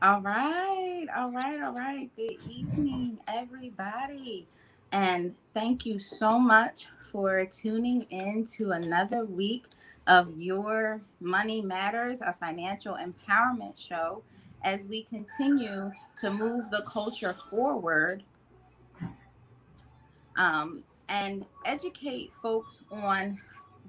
All right, all right, all right. Good evening, everybody. And thank you so much for tuning in to another week of your Money Matters, a financial empowerment show, as we continue to move the culture forward and educate folks on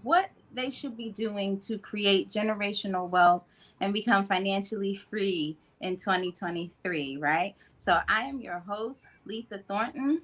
what they should be doing to create generational wealth and become financially free in 2023, right? So I am your host, Letha Thornton,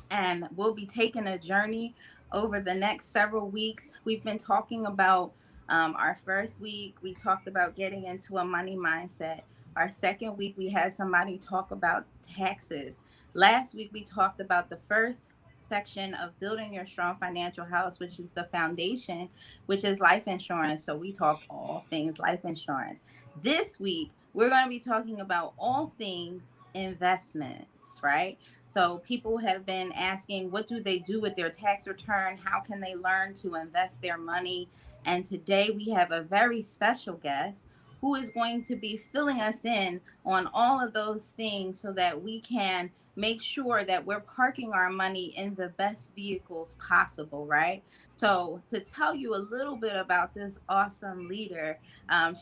and we'll be taking a journey over the next several weeks. We've been talking about our first week, we talked about getting into a money mindset. Our second week, we had somebody talk about taxes. Last week, we talked about the first section of building your strong financial house, which is the foundation, which is life insurance. So we talked all things life insurance. This week, we're going to be talking about all things investments, right? So people have been asking, what do they do with their tax return? How can they learn to invest their money? And today we have a very special guest who is going to be filling us in on all of those things so that we can make sure that we're parking our money in the best vehicles possible, right? So, to tell you a little bit about this awesome leader,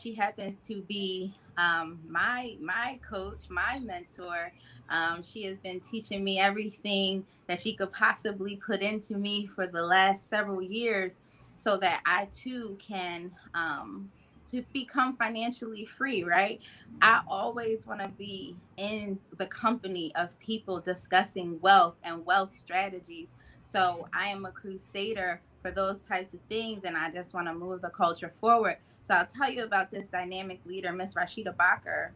she happens to be my coach, my mentor. She has been teaching me everything that she could possibly put into me for the last several years so that I too can to become financially free, right? I always want to be in the company of people discussing wealth and wealth strategies. So I am a crusader for those types of things, and I just want to move the culture forward. So I'll tell you about this dynamic leader, Miss Rasheeda Bakr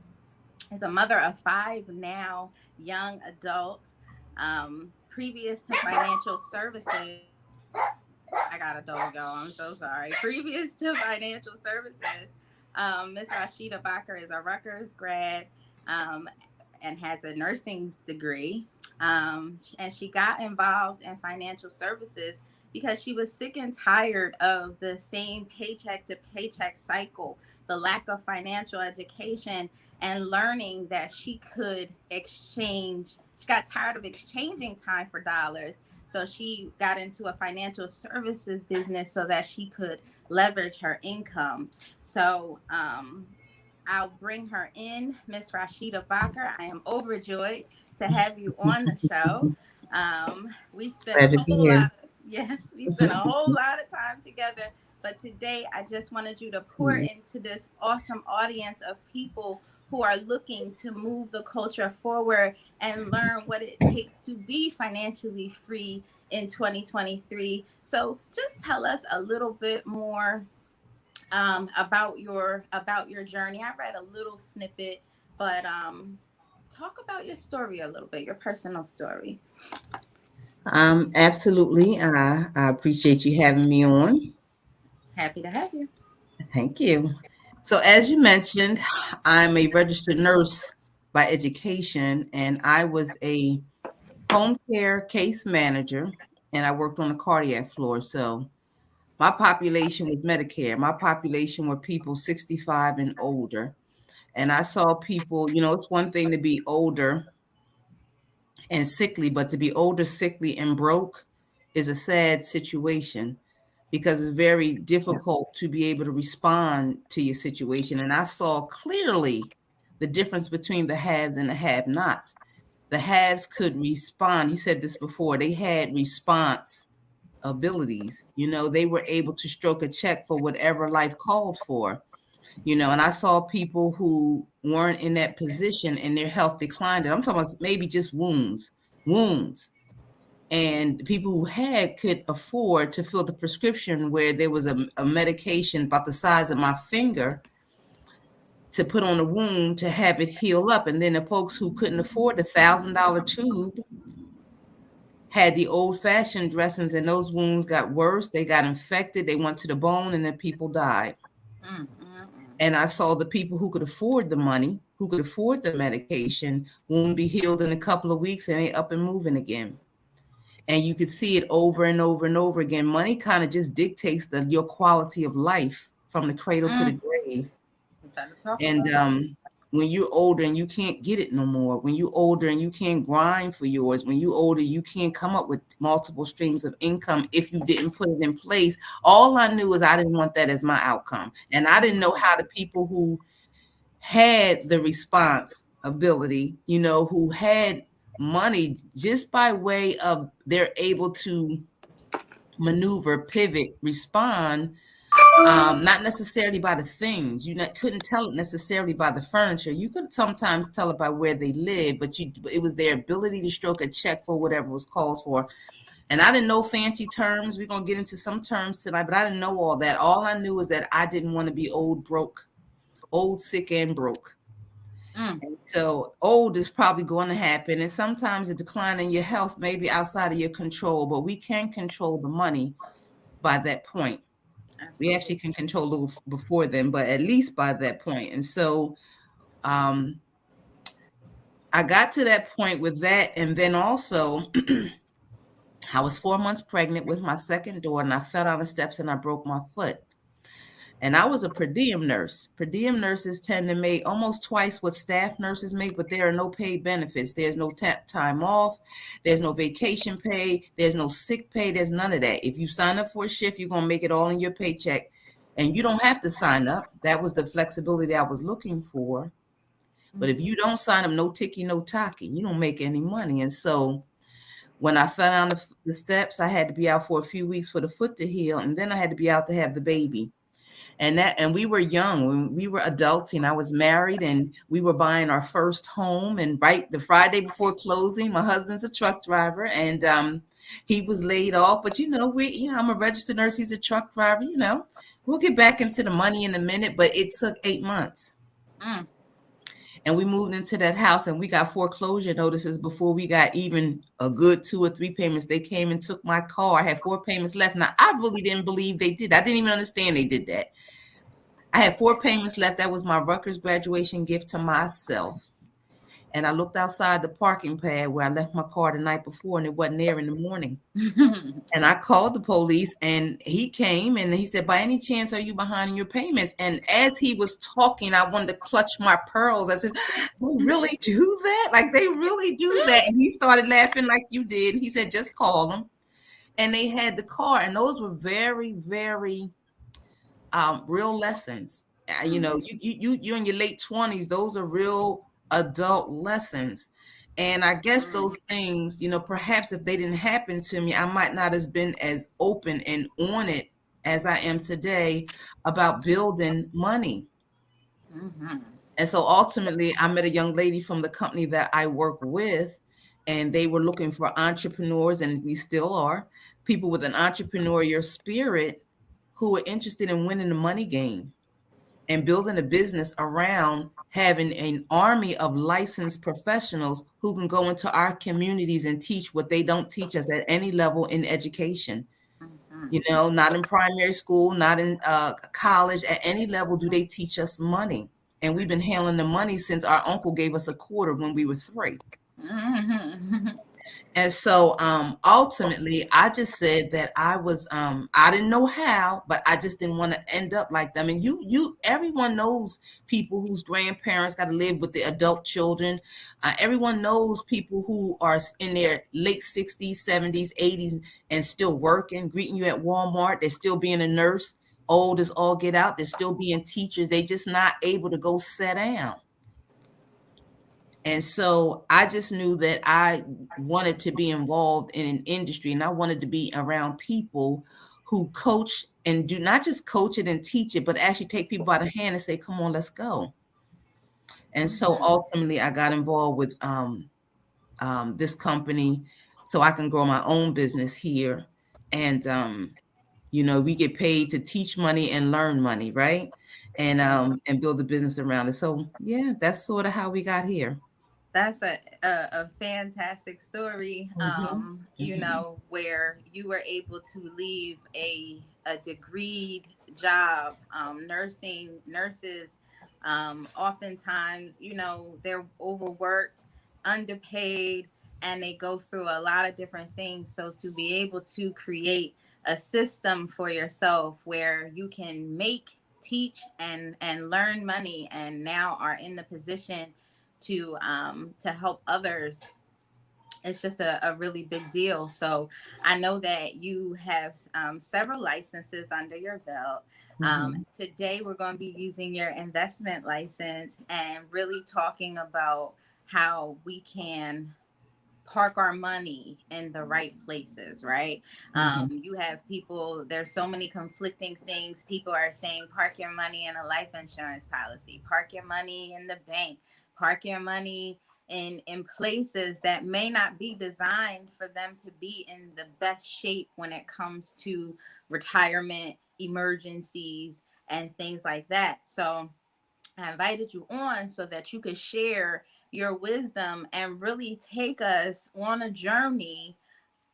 is a mother of five now young adults. Previous to financial services, I got a dog, y'all. I'm so sorry. Previous to financial services, Miss Rasheeda Bakr is a Rutgers grad um, and has a nursing degree. And she got involved in financial services because she was sick and tired of the same paycheck to paycheck cycle, the lack of financial education, and learning that she could exchange. She got tired of exchanging time for dollars. So she got into a financial services business so that she could leverage her income. So I'll bring her in, Miss Rasheeda Bakr. I am overjoyed to have you on the show. We spent Glad a to be whole here. lot of yes, we spent a whole lot of time together. But today, I just wanted you to pour into this awesome audience of people who are looking to move the culture forward and learn what it takes to be financially free in 2023. So, just tell us a little bit more about your journey. I read a little snippet, but talk about your story a little bit, your personal story. Absolutely. I appreciate you having me on. Happy to have you. Thank you. So, as you mentioned, I'm a registered nurse by education, and I was a home care case manager, and I worked on the cardiac floor. So, my population was Medicare. My population were people 65 and older. And I saw people, it's one thing to be older and sickly, but to be older, sickly, and broke is a sad situation because it's very difficult to be able to respond to your situation. And I saw clearly the difference between the haves and the have nots. The haves could respond. You said this before, they had response abilities. They were able to stroke a check for whatever life called for. And I saw people who weren't in that position and their health declined. And I'm talking about maybe just wounds. And people who had could afford to fill the prescription where there was a medication about the size of my finger to put on a wound to have it heal up. And then the folks who couldn't afford the $1,000 tube had the old fashioned dressings, and those wounds got worse. They got infected. They went to the bone, and then people died. Mm, mm, mm. And I saw the people who could afford the money, who could afford the medication, wound be healed in a couple of weeks and they up and moving again. And you could see it over and over and over again. Money kind of just dictates your quality of life from the cradle to the Mm. grave. We got to talk And about it. when you're older and you can't get it no more, when you're older and you can't grind for yours, when you're older, you can't come up with multiple streams of income if you didn't put it in place. All I knew is I didn't want that as my outcome. And I didn't know how the people who had the responsibility, who had money just by way of they're able to maneuver, pivot, respond, not necessarily by the things. Couldn't tell it necessarily by the furniture. You could sometimes tell it by where they live, but it was their ability to stroke a check for whatever was called for. And I didn't know fancy terms. We're gonna get into some terms tonight, but I didn't know all that. All I knew is that I didn't want to be old, broke, old, sick, and broke. Mm. And so old is probably going to happen. And sometimes a decline in your health may be outside of your control, but we can control the money by that point. We Absolutely. actually can control a little before then, but at least by that point. And so um, I got to that point with that. And then also, I was 4 months pregnant with my second daughter, and I fell down the steps and I broke my foot. And I was a per diem nurse. Per diem nurses tend to make almost twice what staff nurses make, but there are no paid benefits. There's no time off. There's no vacation pay. There's no sick pay. There's none of that. If you sign up for a shift, you're going to make it all in your paycheck. And you don't have to sign up. That was the flexibility I was looking for. But if you don't sign up, no ticky, no taki, you don't make any money. And so when I fell down the steps, I had to be out for a few weeks for the foot to heal. And then I had to be out to have the baby. And we were young when we were adulting. I was married and we were buying our first home. And right the Friday before closing, my husband's a truck driver and he was laid off. But I'm a registered nurse. He's a truck driver. We'll get back into the money in a minute. But it took 8 months. Mm. And we moved into that house and we got foreclosure notices before we got even a good 2 or 3 payments. They came and took my car. I had 4 payments left. Now, I really didn't believe they did. I didn't even understand they did that. I had 4 payments left. That was my Rutgers graduation gift to myself. And I looked outside the parking pad where I left my car the night before and it wasn't there in the morning. And I called the police and he came and he said, by any chance, are you behind in your payments? And as he was talking, I wanted to clutch my pearls. I said, they really do that? Like they really do that? And he started laughing like you did. He said, just call them. And they had the car. And those were very, very real lessons. You're in your late 20s. Those are real adult lessons. And I guess those things, perhaps if they didn't happen to me, I might not have been as open and on it as I am today about building money. Mm-hmm. And so ultimately, I met a young lady from the company that I work with, and they were looking for entrepreneurs, and we still are, people with an entrepreneurial spirit who are interested in winning the money game and building a business around having an army of licensed professionals who can go into our communities and teach what they don't teach us at any level in education. Mm-hmm. Not in primary school, not in college, at any level do they teach us money. And we've been handling the money since our uncle gave us a quarter when we were 3. Mm-hmm. And so ultimately, I just said that I didn't know how, but I just didn't want to end up like them. And everyone knows people whose grandparents got to live with the adult children. Everyone knows people who are in their late 60s, 70s, 80s, and still working, greeting you at Walmart. They're still being a nurse, old as all get out. They're still being teachers. They just not able to go sit down. And so I just knew that I wanted to be involved in an industry and I wanted to be around people who coach and do not just coach it and teach it, but actually take people by the hand and say, come on, let's go. And so Mm-hmm. ultimately I got involved with this company so I can grow my own business here. And, we get paid to teach money and learn money, right? And build a business around it. So yeah, that's sort of how we got here. That's a fantastic story, Mhm, mhm. where you were able to leave a degreed job. Nurses, oftentimes, they're overworked, underpaid, and they go through a lot of different things. So to be able to create a system for yourself where you can make teach and learn money, and now are in the position to help others. It's just a really big deal. So I know that you have several licenses under your belt. Mhm. Today, we're going to be using your investment license and really talking about how we can park our money in the right places, right? Mhm. You have people, there's so many conflicting things. People are saying, park your money in a life insurance policy, park your money in the bank, park your money in places that may not be designed for them to be in the best shape when it comes to retirement, emergencies, and things like that. So I invited you on so that you could share your wisdom and really take us on a journey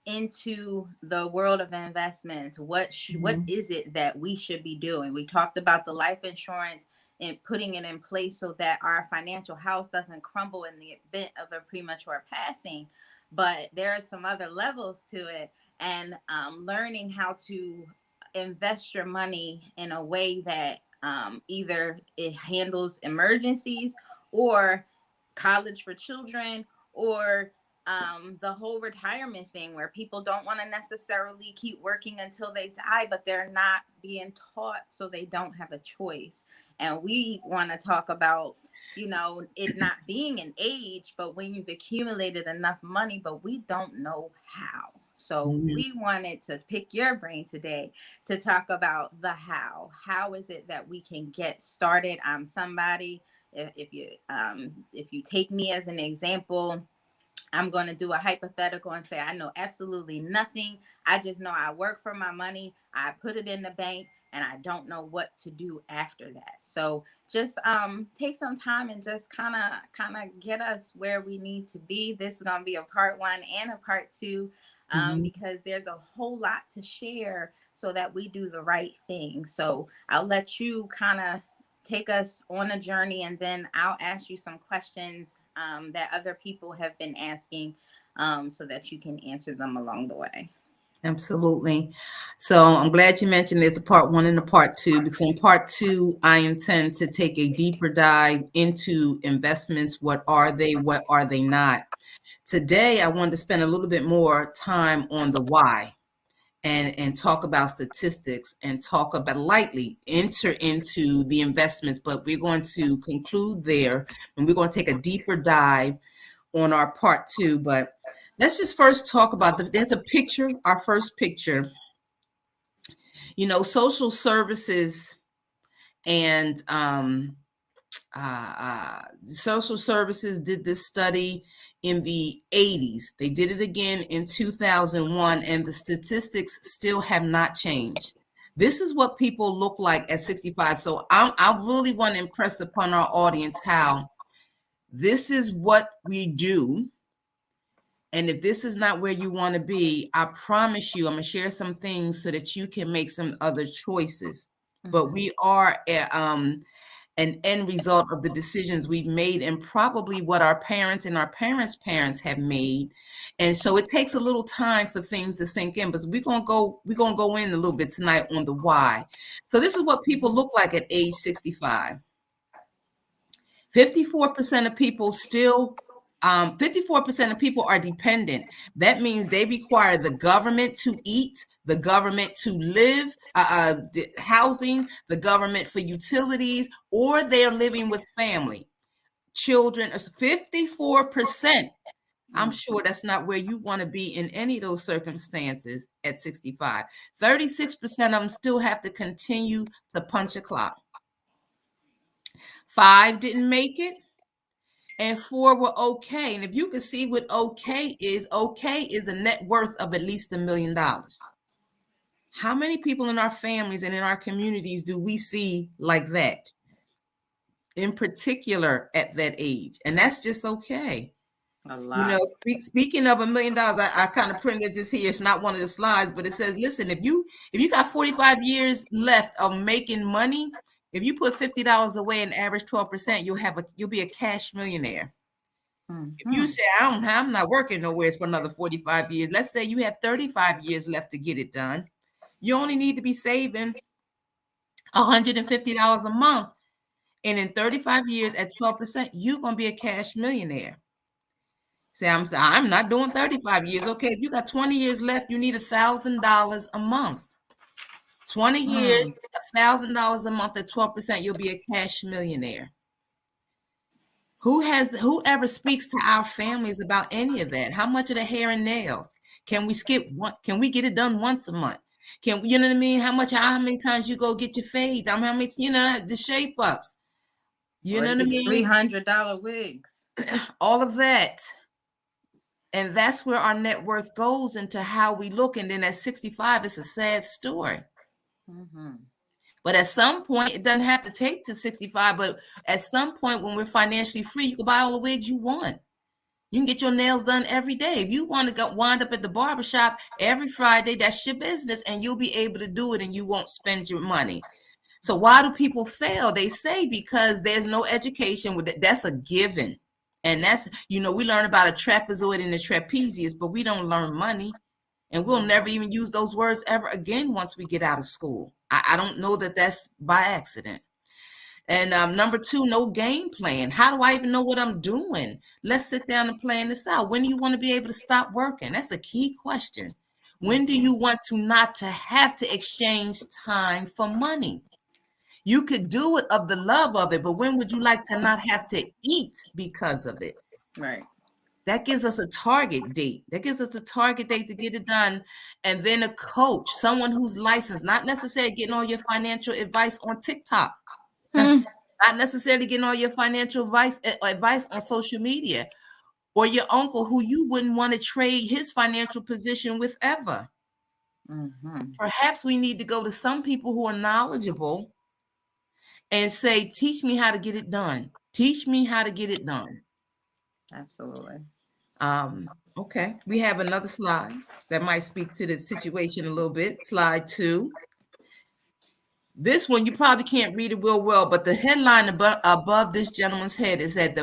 into the world of investments. What Mhm. is it that we should be doing? We talked about the life insurance and putting it in place so that our financial house doesn't crumble in the event of a premature passing. But there are some other levels to it, and learning how to invest your money in a way that either it handles emergencies or college for children or the whole retirement thing where people don't want to necessarily keep working until they die, but they're not being taught, so they don't have a choice. And we want to talk about, it not being an age, but when you've accumulated enough money, but we don't know how. So Mhm. we wanted to pick your brain today to talk about the how. How is it that we can get started? I'm somebody. If you take me as an example, I'm going to do a hypothetical and say, I know absolutely nothing. I just know I work for my money. I put it in the bank and I don't know what to do after that. So just take some time and just kind of get us where we need to be. This is going to be a part one and a part two, Mhm. because there's a whole lot to share so that we do the right thing. So I'll let you kind of take us on a journey, and then I'll ask you some questions that other people have been asking, so that you can answer them along the way. Absolutely. So I'm glad you mentioned there's a part one and a part two, because in part two, I intend to take a deeper dive into investments. What are they? What are they not? Today, I wanted to spend a little bit more time on the why, and talk about statistics and talk about lightly enter into the investments. But we're going to conclude there, and we're going to take a deeper dive on our part two. But let's just first talk about there's a picture, our first picture. Social services and social services did this study in the 80s. They did it again in 2001, and the statistics still have not changed. This is what people look like at 65. So I really want to impress upon our audience how this is what we do. And if this is not where you want to be, I promise you, I'm going to share some things so that you can make some other choices. But Mm-hmm. we are an end result of the decisions we've made, and probably what our parents and our parents' parents have made. And so it takes a little time for things to sink in. But we're gonna go in a little bit tonight on the why. So this is what people look like at age 65. 54% of people still 54% of people are dependent. That means they require the government to eat, the government to live, the housing, the government for utilities, or they're living with family, children. 54%. I'm Mm-hmm. sure that's not where you want to be in any of those circumstances at 65. 36% of them still have to continue to punch a clock. Five didn't make it, and four were okay. And if you can see what okay is a net worth of at least $1 million. How many people in our families and in our communities do we see like that, in particular at that age? And that's just okay. A You know, lot. speaking of $1 million, I kind of printed this here. It's not one of the slides, but it says, listen, if you got 45 years left of making money, if you put $50 away and average 12%, you'll be a cash millionaire. If you Mm-hmm. say, I'm not working nowhere for another 45 years, let's say you have 35 years left to get it done. You only need to be saving $150 a month. And in 35 years at 12%, you're going to be a cash millionaire. Say, I'm not doing 35 years. Okay, if you got 20 years left, you need $1,000 a month. 20 years, Mm, $1,000 a month at 12%, you'll be a cash millionaire. Whoever speaks to our families about any of that? How much of the hair and nails? Can we skip one? Can we get it done once a month? You know what I mean? How many times you go get your fades? How many, the shape ups? You or know what I these mean? $300 wigs. All of that. And that's where our net worth goes into how we look. And then at 65, it's a sad story. Mm-hmm. But at some point, it doesn't have to take to 65. But at some point, when we're financially free, you can buy all the wigs you want. You can get your nails done every day. If you want to go wind up at the barbershop every Friday, that's your business, and you'll be able to do it, and you won't spend your money. So why do people fail? They say because there's no education with it. That's a given. And that's, we learn about a trapezoid and a trapezius, but we don't learn money. And we'll never even use those words ever again once we get out of school. I don't know that that's by accident. And number two, no game plan. How do I even know what I'm doing? Let's sit down and plan this out. When do you want to be able to stop working? That's a key question. When do you want to not to have to exchange time for money? You could do it of the love of it, but when would you like to not have to eat because of it? Right. That gives us a target date. That gives us a target date to get it done. And then a coach, someone who's licensed, not necessarily getting all your financial advice on TikTok, Hmm. not necessarily getting all your financial advice on social media, or your uncle who you wouldn't want to trade his financial position with ever. Mm-hmm. Perhaps we need to go to some people who are knowledgeable and say, teach me how to get it done. Teach me how to get it done. Absolutely. Okay, we have another slide that might speak to the situation a little bit. Slide 2. This one, you probably can't read it real well, but the headline above this gentleman's head is that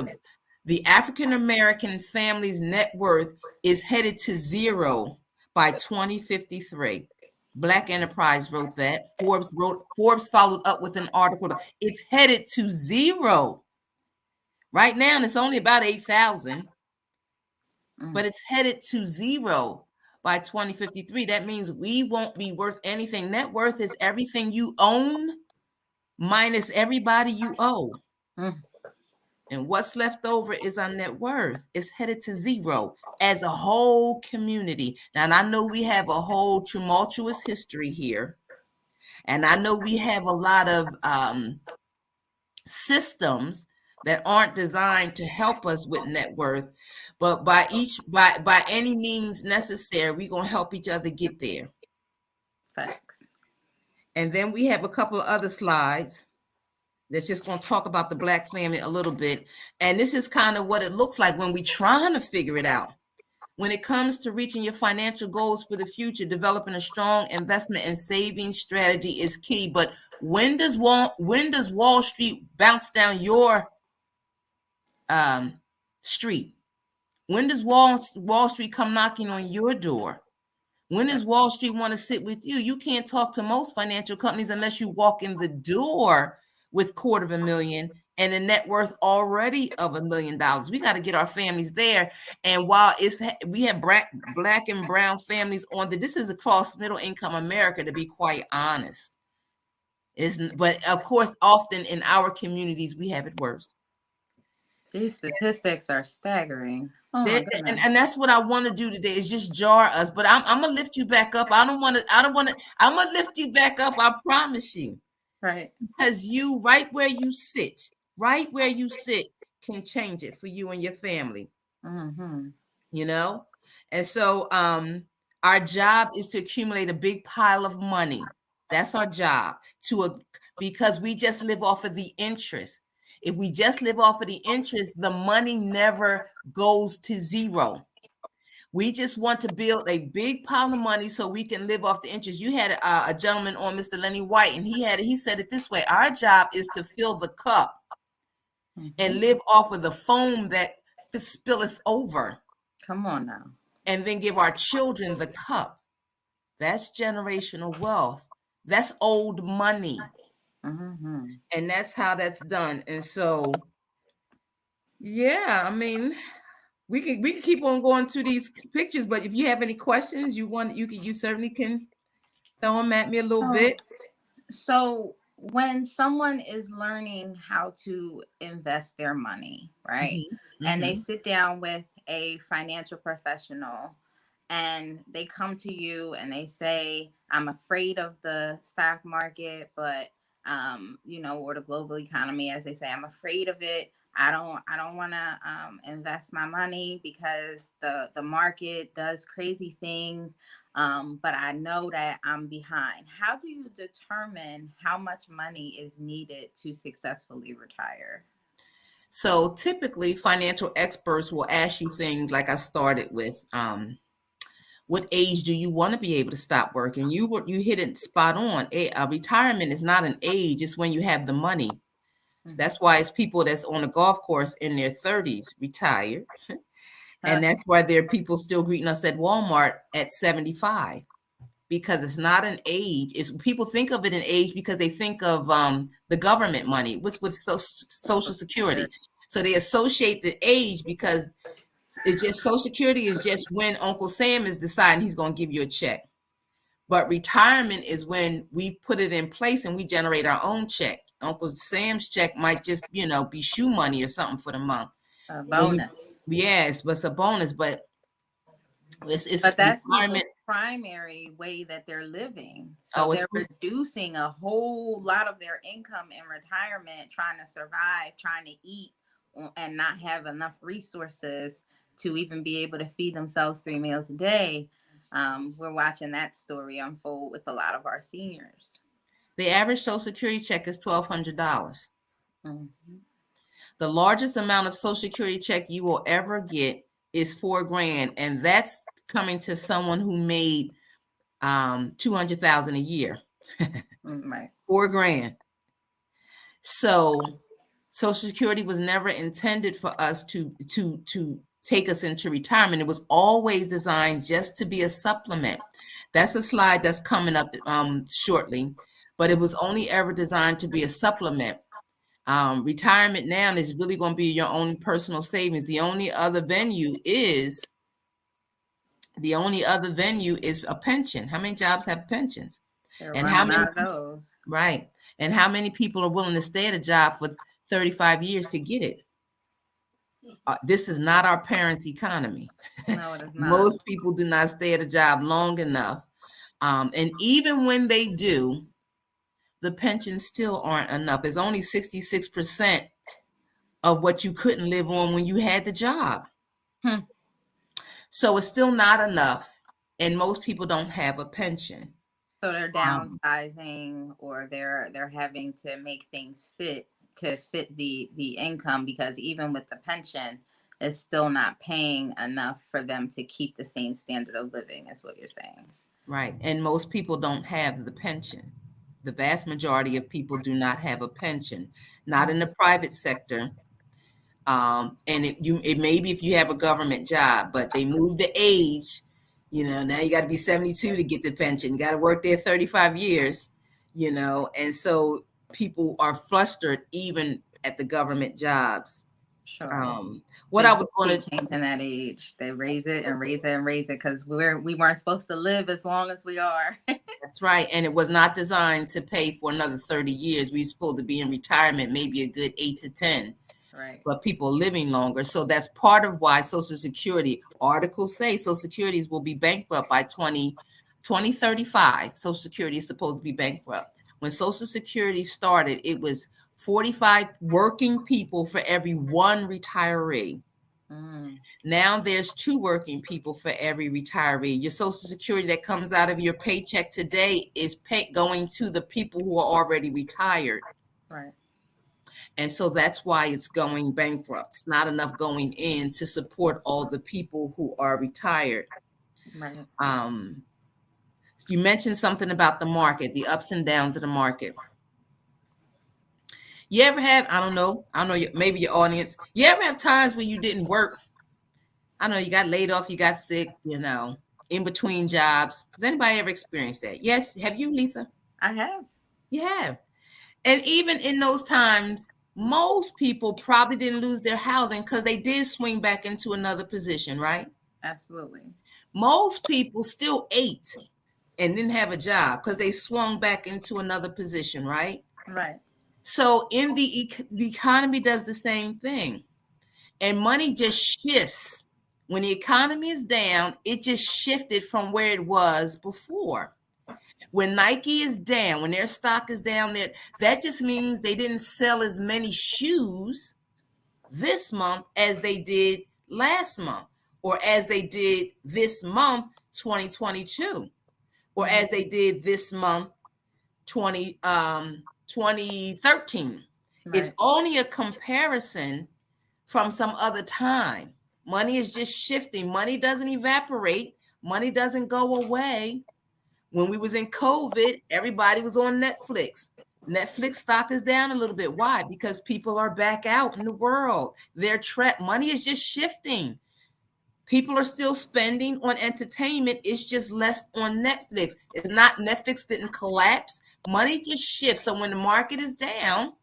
the African American family's net worth is headed to zero by 2053. Black Enterprise wrote that. Forbes followed up with an article. It's headed to zero. Right now, it's only about 8,000, Mm. but it's headed to zero by 2053. That means we won't be worth anything. Net worth is everything you own minus everybody you owe. Mm. And what's left over is our net worth. It's headed to zero as a whole community. Now, and I know we have a whole tumultuous history here. And I know we have a lot of systems that aren't designed to help us with net worth. But by any means necessary, we're going to help each other get there. Facts. And then we have a couple of other slides that's just going to talk about the Black family a little bit. And this is kind of what it looks like when we're trying to figure it out. When it comes to reaching your financial goals for the future, developing a strong investment and saving strategy is key. But when does Wall Street bounce down your street? When does Wall Street come knocking on your door? When does Wall Street want to sit with you? You can't talk to most financial companies unless you walk in the door with $250,000 and a net worth already of $1 million. We got to get our families there. And while we have black and brown families this is across middle income America, to be quite honest. But of course, often in our communities, we have it worse. These statistics are staggering. Oh my There, goodness. and that's what I want to do today is just jar us. But I'm gonna lift you back up. I'm gonna lift you back up. I promise you. Right. Because right where you sit can change it for you and your family. Mm-hmm. And so our job is to accumulate a big pile of money. That's our job because we just live off of the interest. If we just live off of the interest, the money never goes to zero. We just want to build a big pile of money so we can live off the interest. You had a gentleman on, Mr. Lenny White, and he said it this way: our job is to fill the cup and live off of the foam that spilleth over, Come on now. and then give our children the cup. That's generational wealth. That's old money. Mm-hmm. And that's how that's done. And so, yeah, I mean, we can keep on going to these pictures, but if you have any questions you want, you certainly can throw them at me a little So, bit. so when someone is learning how to invest their money, right? Hmm. And they Hmm. sit down with a financial professional and they come to you and they say, I'm afraid of the stock market, but or the global economy, as they say, I'm afraid of it. I don't want to invest my money because the market does crazy things, but I know that I'm behind. How do you determine how much money is needed to successfully retire? So typically, financial experts will ask you things like I started with. What age do you want to be able to stop working? You hit it spot on. Retirement is not an age; it's when you have the money. Mhm. That's why it's people that's on a golf course in their 30s retired, and Uh, that's why there are people still greeting us at Walmart at 75, because it's not an age. It's people think of it an age because they think of the government money, with Social Social Security. Security. So they associate the age because it's just Social Security is just when Uncle Sam is deciding he's going to give you a check. But retirement is when we put it in place and we generate our own check. Uncle Sam's check might just, be shoe money or something for the month. A When we, bonus. yes, but it's a bonus. But it's But that's people's retirement. primary way that they're living. So Oh, it's they're reducing a whole lot of their income in retirement, trying to survive, trying to eat, and not have enough resources to even be able to feed themselves 3 meals a day. We're watching that story unfold with a lot of our seniors. the average Social Security check is $1,200. Mhm. The largest amount of Social Security check you will ever get is 4 grand, and that's coming to someone who made 200,000 a year. Right. 4 grand. So Social Security was never intended for us to take us into retirement. It was always designed just to be a supplement. That's a slide that's coming up shortly, but it was only ever designed to be a supplement. Retirement now is really going to be your own personal savings. The only other venue is a pension. How many jobs have pensions? They're And how running many out of those. Right. And how many people are willing to stay at a job for 35 years to get it? This is not our parents' economy. No, it is not. Most people do not stay at a job long enough. And even when they do, the pensions still aren't enough. It's only 66% of what you couldn't live on when you had the job. Hmm. So it's still not enough. And most people don't have a pension. So they're Um, downsizing, or they're having to make things fit to fit the income, because even with the pension, it's still not paying enough for them to keep the same standard of living, is what you're saying. right. And most people don't have the pension. The vast majority of people do not have a pension, not in the private sector. And it maybe if you have a government job, but they moved the age, now you got to be 72 to get the pension. You got to work there 35 years, and so people are flustered even at the government jobs. Sure. Um, what They I just was going keep to changing that age. They raise it and raise it and raise it because we weren't supposed to live as long as we are. That's right. And it was not designed to pay for another 30 years. We supposed to be in retirement maybe a good 8 to 10, Right. but people are living longer. So that's part of why Social Security articles say Social Securities will be bankrupt by 2035. Social Security is supposed to be bankrupt. When Social Security started, it was 45 working people for every one retiree. Mm, Now there's 2 working people for every retiree. Your Social Security that comes out of your paycheck today is going to the people who are already retired. right. And so that's why it's going bankrupt. It's not enough going in to support all the people who are retired. Right. Um, you mentioned something about the market, the ups and downs of the market. You ever have, I don't know, maybe your audience, you ever have times when you didn't work? I don't know, you got laid off, you got sick, in between jobs. Has anybody ever experienced that? Yes. Have you, Letha? I have. You have. And even in those times, most people probably didn't lose their housing because they did swing back into another position, right? Absolutely. Most people still ate and didn't have a job because they swung back into another position, right? Right. So in the economy does the same thing, and money just shifts. When the economy is down, it just shifted from where it was before. When Nike is down, when their stock is down there, that just means they didn't sell as many shoes this month as they did last month, or as they did this month 2022, or Hmm. as they did this month 2013. It's Right. only a comparison from some other time. Money is just shifting. Money doesn't evaporate. Money doesn't go away. When we was in COVID, everybody was on Netflix. Netflix stock is down a little bit. Why? Because people are back out in the world. They're trapped. Money is just shifting. People are still spending on entertainment. It's just less on Netflix. It's not Netflix didn't collapse. Money just shifts. So when the market is down,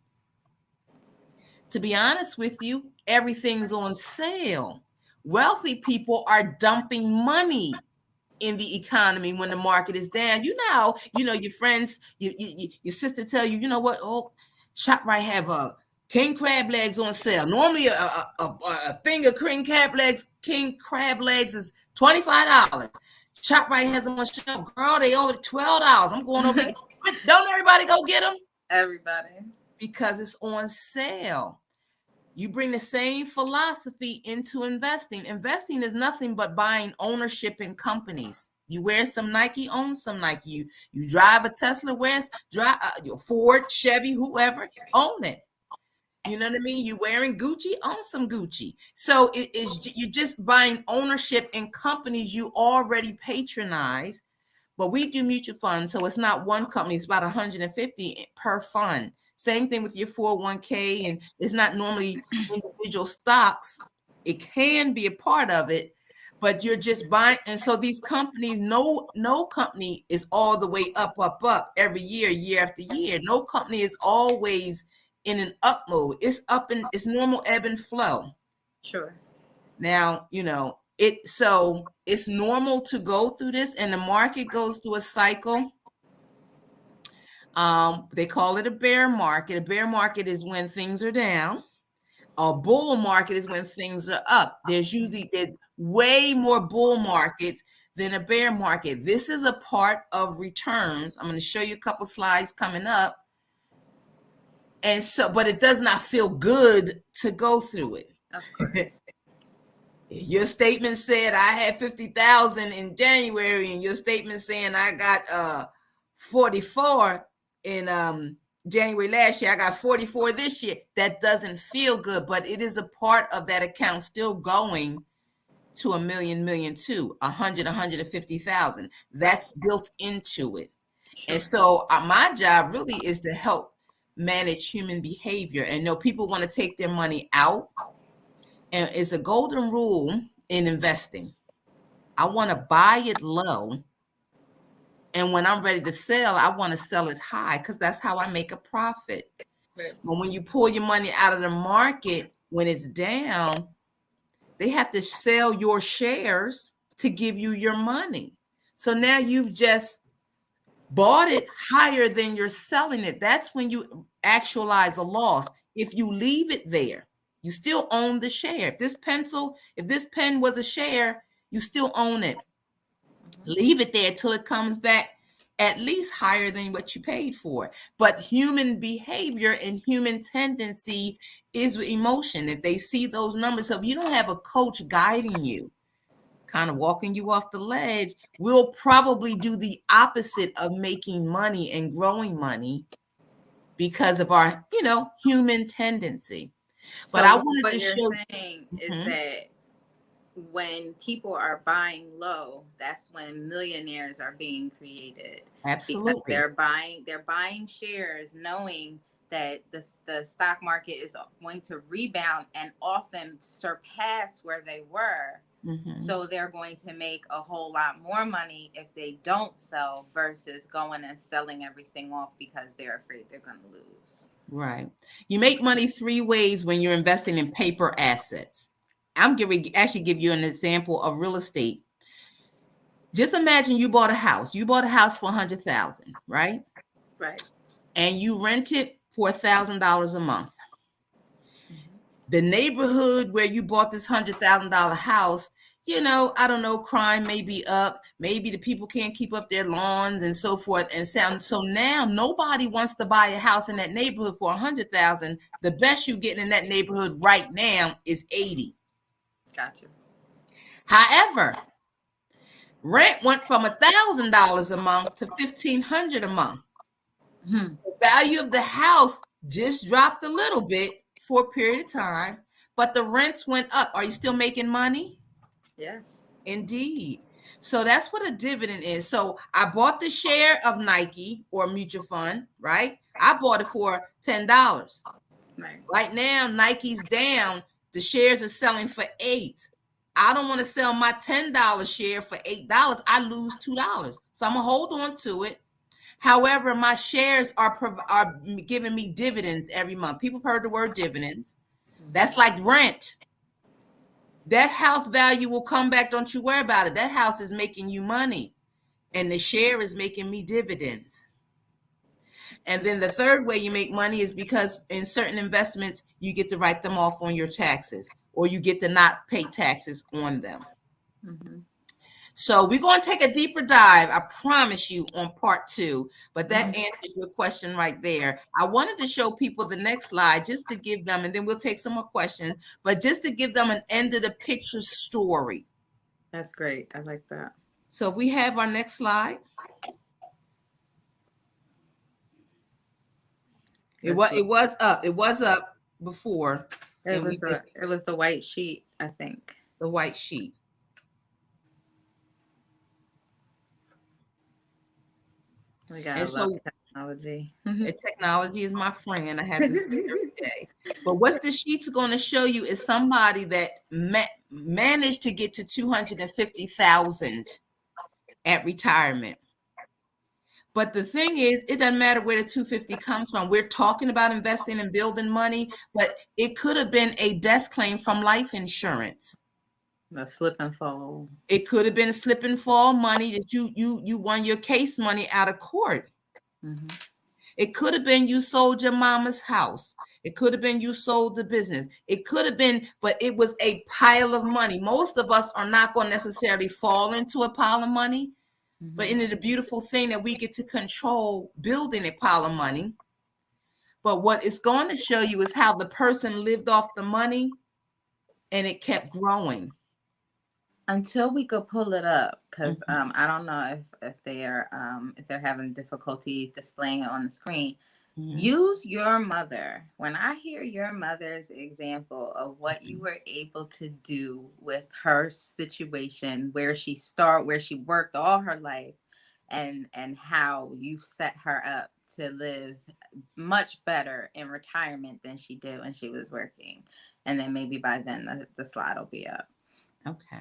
to be honest with you, everything's on sale. Wealthy people are dumping money in the economy when the market is down. Your friends, your sister tell you, you know what? Oh, ShopRite have a king crab legs on sale. Normally, a thing of king crab legs is $25. ShopRite has them on sale. Girl, they over $12. I'm going over there. Don't everybody go get them Everybody. because it's on sale. You bring the same philosophy into investing. Investing is nothing but buying ownership in companies. You wear some Nike, own some Nike. You drive a Tesla, drive Ford, Chevy, whoever, own it. You know what I mean? You wearing Gucci, own some Gucci. So it is you're just buying ownership in companies you already patronize, but we do mutual funds, so it's not one company, it's about 150 per fund. Same thing with your 401k, and it's not normally individual stocks. It can be a part of it, but you're just buying. And so these companies, no company is all the way up every year, year after year. No company is always in an up mode. It's up and it's normal ebb and flow. Sure. Now, so it's normal to go through this, and the market goes through a cycle. They call it a bear market. A bear market is when things are down. A bull market is when things are up. There's way more bull markets than a bear market. This is a part of returns. I'm going to show you a couple slides coming up. And so, but it does not feel good to go through Of it. course. Your statement said I had 50,000 in January, and your statement saying I got 44 in January last year. I got 44 this year. That doesn't feel good, but it is a part of that account still going to a million two, 150,000. That's built into it. And Sure. so my job really is to help manage human behavior. And know people want to take their money out, and it's a golden rule in investing. I want to buy it low, and when I'm ready to sell, I want to sell it high because that's how I make a profit. Right. But when you pull your money out of the market when it's down, they have to sell your shares to give you your money. So now you've just bought it higher than you're selling it. That's when you actualize a loss. If you leave it there, you still own the share. If this pen was a share, you still own it. Hmm. Leave it there till it comes back at least higher than what you paid for. But human behavior and human tendency is emotion. If they see those numbers, so if you don't have a coach guiding you, kind of walking you off the ledge, we'll probably do the opposite of making money and growing money because of our, human tendency. But I So wanted what to you're show. saying is Mhm, that when people are buying low, that's when millionaires are being created because absolutely. they're buying shares knowing that the stock market is going to rebound and often surpass where they were. Mm-hmm. So they're going to make a whole lot more money if they don't sell versus going and selling everything off because they're afraid they're going to lose. Right. You make money three ways when you're investing in paper assets. I'm going to actually give you an example of real estate. Just imagine you bought a house. You bought a house for 100,000, right? Right. And you rent it for $1,000 a month. Mm-hmm. The neighborhood where you bought this $100,000 house, I don't know, crime may be up. Maybe the people can't keep up their lawns and so forth. And so now nobody wants to buy a house in that neighborhood for 100,000. The best you get in that neighborhood right now is 80. Gotcha. However, rent went from $1,000 a month to 1,500 a month. Mm-hmm. The value of the house just dropped a little bit for a period of time, but the rents went up. Are you still making money? Yes. Indeed. So that's what a dividend is. So I bought the share of Nike or mutual fund, right? I bought it for $10. Right. Right now, Nike's down. The shares are selling for $8. I don't want to sell my $10 share for $8. I lose $2. So I'm gonna hold on to it. However, my shares are giving me dividends every month. People have heard the word dividends. Mm-hmm. That's like rent. That house value will come back. Don't you worry about it. That house is making you money, and the share is making me dividends. And then the third way you make money is because in certain investments, you get to write them off on your taxes, or you get to not pay taxes on them. Mm-hmm. So we're going to take a deeper dive, I promise you, on part two. But that Mm-hmm. answers your question right there. I wanted to show people the next slide just to give them, and then we'll take some more questions, but just to give them an end of the picture story. That's great. I like that. So if we have our next slide. It That's was what it was up. It was up before, it and was. It was the white sheet, I think. the white sheet. We gotta And love so technology. Mm-hmm. technology is my friend. I have to say every day. But what the sheet's going to show you is somebody that managed to get to 250,000 at retirement. But the thing is, it doesn't matter where the 250 comes from. We're talking about investing and building money, but it could have been a death claim from life insurance. No slip and fall. It could have been slip and fall money that you won your case money out of court. Mm-hmm. It could have been you sold your mama's house. It could have been you sold the business. It could have been, but it was a pile of money. Most of us are not going to necessarily fall into a pile of money, but Mm-hmm. isn't it a beautiful thing that we get to control building a pile of money? But what it's going to show you is how the person lived off the money and it kept growing. Until we could pull it up, because Mhm, I don't know if they're having difficulty displaying it on the screen. mhm, Use your mother. When I hear your mother's example of what you were able to do with her situation, where she worked all her life, and how you set her up to live much better in retirement than she did when she was working. And then maybe by then the slide will be up. okay.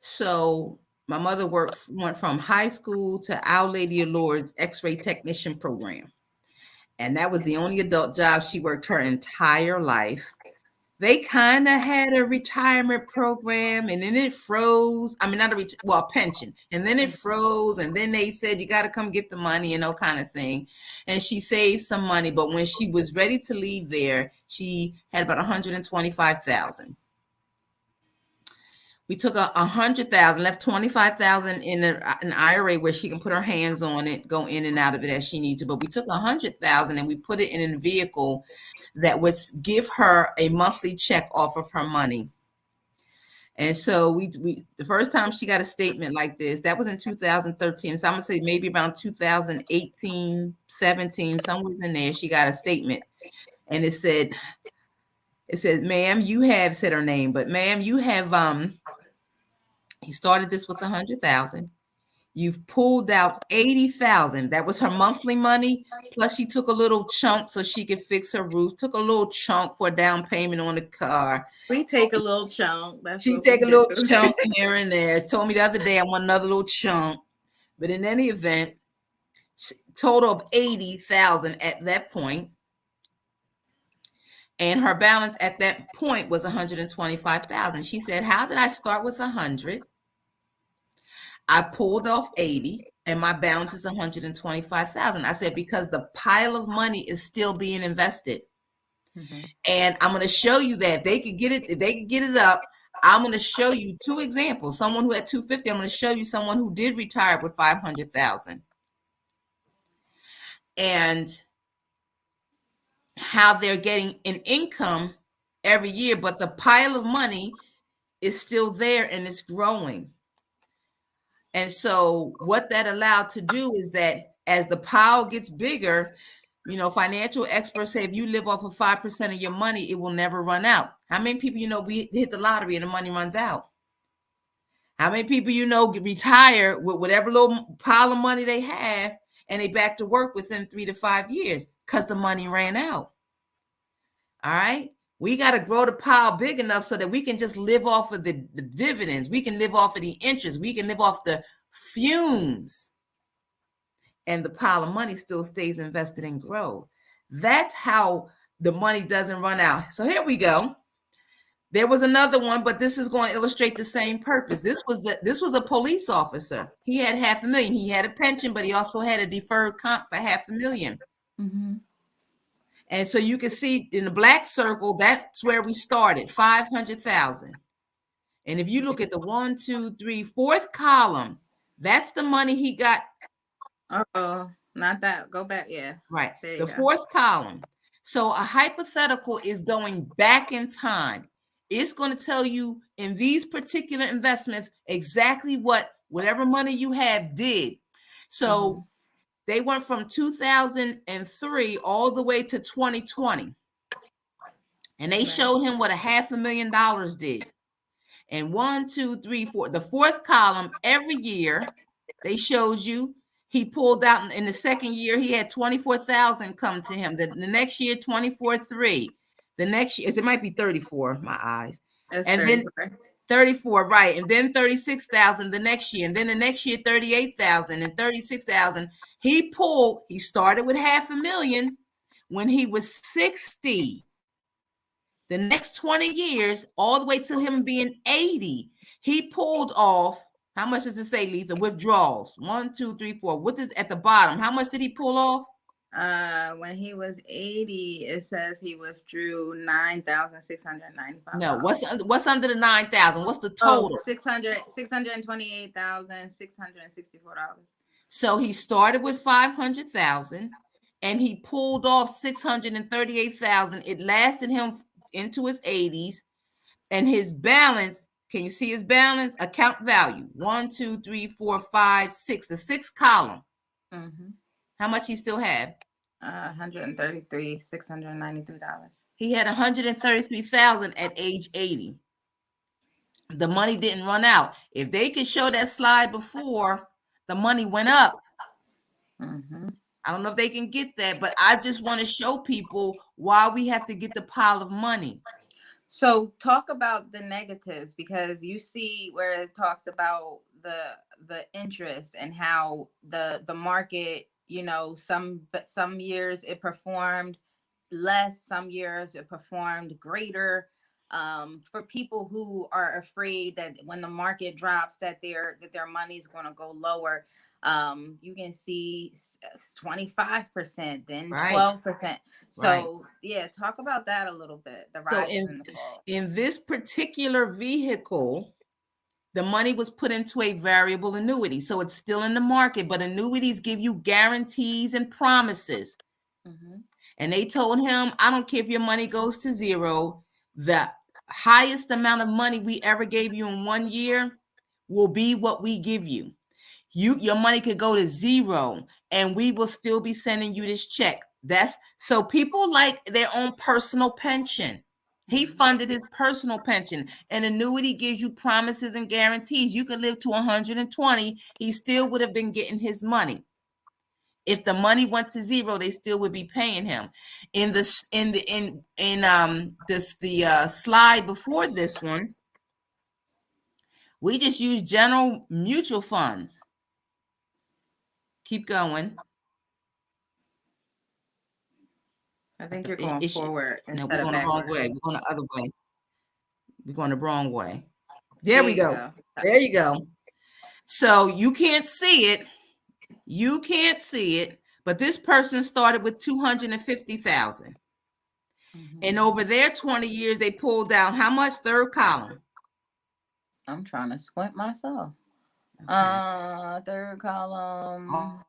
So my mother went from high school to Our Lady of Lourdes X-ray technician program. And that was the only adult job she worked her entire life. They kind of had a retirement program and then it froze. I mean, not a pension. And then it froze. And then they said, you got to come get the money and all kind of thing. And she saved some money. But when she was ready to leave there, she had about 125,000. We took 100,000, left 25,000 in an IRA where she can put her hands on it, go in and out of it as she needs to. But we took 100,000 and we put it in a vehicle that would give her a monthly check off of her money. And so we the first time she got a statement like this, that was in 2013. So I'm gonna say maybe around 2018, 17, somewhere in there, she got a statement, and it said, "Ma'am, you have," said her name, but ma'am, you have you started this with 100,000. You've pulled out 80,000. That was her monthly money. Plus, she took a little chunk so she could fix her roof. Took a little chunk for a down payment on the car. We take a little chunk. That's She what we take a do. little chunk here and there. She told me the other day I want another little chunk. But in any event, total of 80,000 at that point, and her balance at that point was 125,000. She said, "How did I start with 100? I pulled off 80 and my balance is 125,000." I said, "Because the pile of money is still being invested." Mm-hmm. And I'm going to show you that if they could get it, if they could get it up, I'm going to show you two examples. Someone who had 250, I'm going to show you someone who did retire with 500,000. And how they're getting an income every year, but the pile of money is still there and it's growing. And so what that allowed to do is that as the pile gets bigger, financial experts say if you live off of 5% of your money, it will never run out. How many people we hit the lottery and the money runs out? How many people retire with whatever little pile of money they have and they back to work within 3 to 5 years because the money ran out? All right. We got to grow the pile big enough so that we can just live off of the dividends. We can live off of the interest. We can live off the fumes. And the pile of money still stays invested and grow. That's how the money doesn't run out. So here we go. There was another one, but this is going to illustrate the same purpose. This was a police officer. He had $500,000. He had a pension, but he also had a deferred comp for $500,000. Mm-hmm. And so you can see in the black circle, that's where we started, 500,000. And if you look at the 1, 2, 3, fourth column, that's the money he got. Oh, not that. Go back. Yeah. Right. There you The go. fourth column. So a hypothetical is going back in time. It's going to tell you in these particular investments exactly what whatever money you have did. So they went from 2003 all the way to 2020. And they showed him what $500,000 did. And 1, 2, 3, 4, the fourth column, every year they showed you he pulled out in the second year, he had 24,000 come to him. The next year, 24,300. The next year, it might be 34, my eyes. That's and 34. Then 34, right. And then 36,000 the next year. And then the next year, 38,000 and 36,000. He started with $500,000 when he was 60. The next 20 years, all the way to him being 80, he pulled off, how much does it say, Lisa? Withdrawals. 1, 2, 3, 4. What is at the bottom? How much did he pull off? When he was 80, it says he withdrew $9,695. No, what's under the 9,000? What's the total? $628,664. So he started with 500,000 and he pulled off 638,000. It lasted him into his 80s, and his balance, can you see his balance? Account value 1, 2, 3, 4, 5, 6, the sixth column. How much he still had? $133,693. He had 133,000 at age 80. The money didn't run out. If they could show that slide before, the money went up. I don't know if they can get that, but I just want to show people why we have to get the pile of money. So talk about the negatives, because you see where it talks about the interest and how the market, some years it performed less, some years it performed greater. For people who are afraid that when the market drops that their money is going to go lower, you can see 25%, then 12%. So yeah, talk about that a little bit. The rise and the fall. In this particular vehicle, the money was put into a variable annuity. So it's still in the market, but annuities give you guarantees and promises. And they told him, I don't care if your money goes to zero, the highest amount of money we ever gave you in 1 year will be what we give you. Your money could go to zero and we will still be sending you this check. So people like their own personal pension. He funded his personal pension. An annuity gives you promises and guarantees. You could live to 120. He still would have been getting his money. If the money went to zero, they still would be paying him. In this, the slide before this one, we just use general mutual funds. Keep going. I think you're going forward No, we're instead of going the wrong backward. way. We're going the other way. We're going the wrong way. There There we you go. go. There you go. So you can't see it. You can't see it. But this person started with 250,000. And over their 20 years, they pulled down how much? Third column. I'm trying to squint myself. Okay. Third column.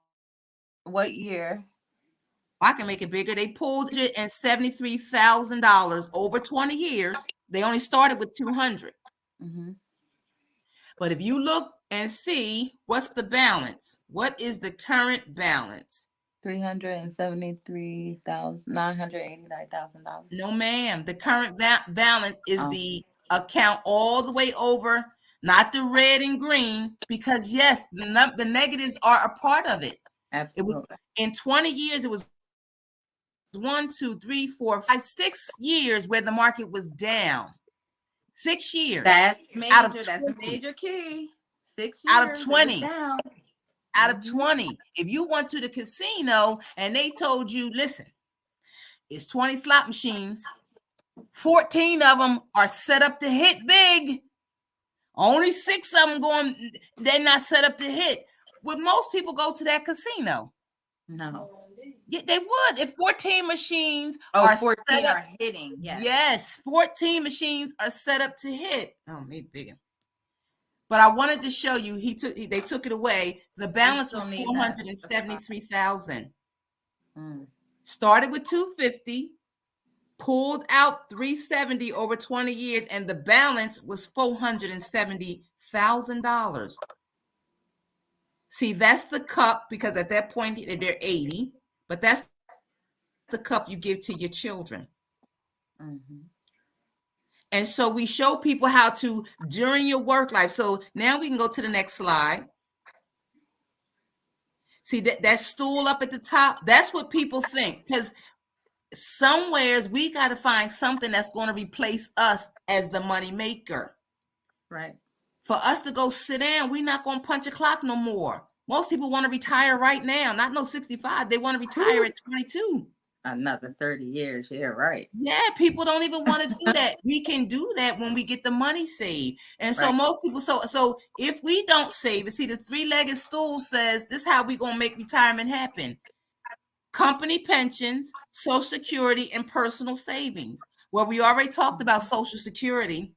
What year? I can make it bigger. They pulled $173,000 over 20 years. They only started with 200. But if you look and see what's the balance, what is the current balance? $373,989,000. No, ma'am. The current balance is the account all the way over, not the red and green, because yes, the negatives are a part of it. Absolutely. It was in 20 years, it was 1, 2, 3, 4, 5, 6 years where the market was down. 6 years. That's major. Out of 20, that's a major key. 6 years. Out of 20. Down. Out of 20. If you went to the casino and they told you, listen, it's 20 slot machines, 14 of them are set up to hit big. Only 6 of them they're not set up to hit. Would most people go to that casino? No. Yeah, they would. If 14 machines 14 are hitting. Yes, 14 machines are set up to hit. Oh, maybe bigger. But I wanted to show you, they took it away. The balance was 473,000. Started with 250, pulled out 370 over 20 years, and the balance was $470,000. See, that's the cup, because at that point they're 80, but that's the cup you give to your children. And so we show people how to, during your work life. So now we can go to the next slide. See that stool up at the top? That's what people think, because somewheres we got to find something that's going to replace us as the money maker. Right. For us to go sit down, we're not going to punch a clock no more. Most people want to retire right now, not no 65. They want to retire at 22. Another 30 years. Yeah, right. Yeah, people don't even want to do that. We can do that when we get the money saved. And so most people, so if we don't save it, see, the three-legged stool says this is how we going to make retirement happen. Company pensions, Social Security, and personal savings. Well, we already talked about Social Security.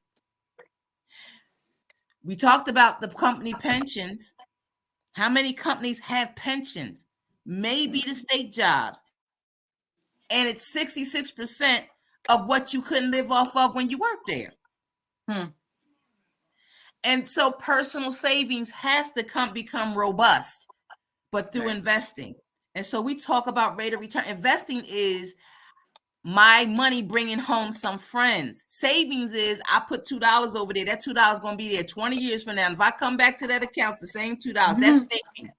We talked about the company pensions. How many companies have pensions? Maybe the state jobs. And it's 66% of what you couldn't live off of when you worked there. And so personal savings has to become robust, but through investing. And so we talk about rate of return. Investing is my money bringing home some friends. Savings is I put $2 over there. That $2 going to be there 20 years from now. And if I come back to that account, it's the same $2. That's saving.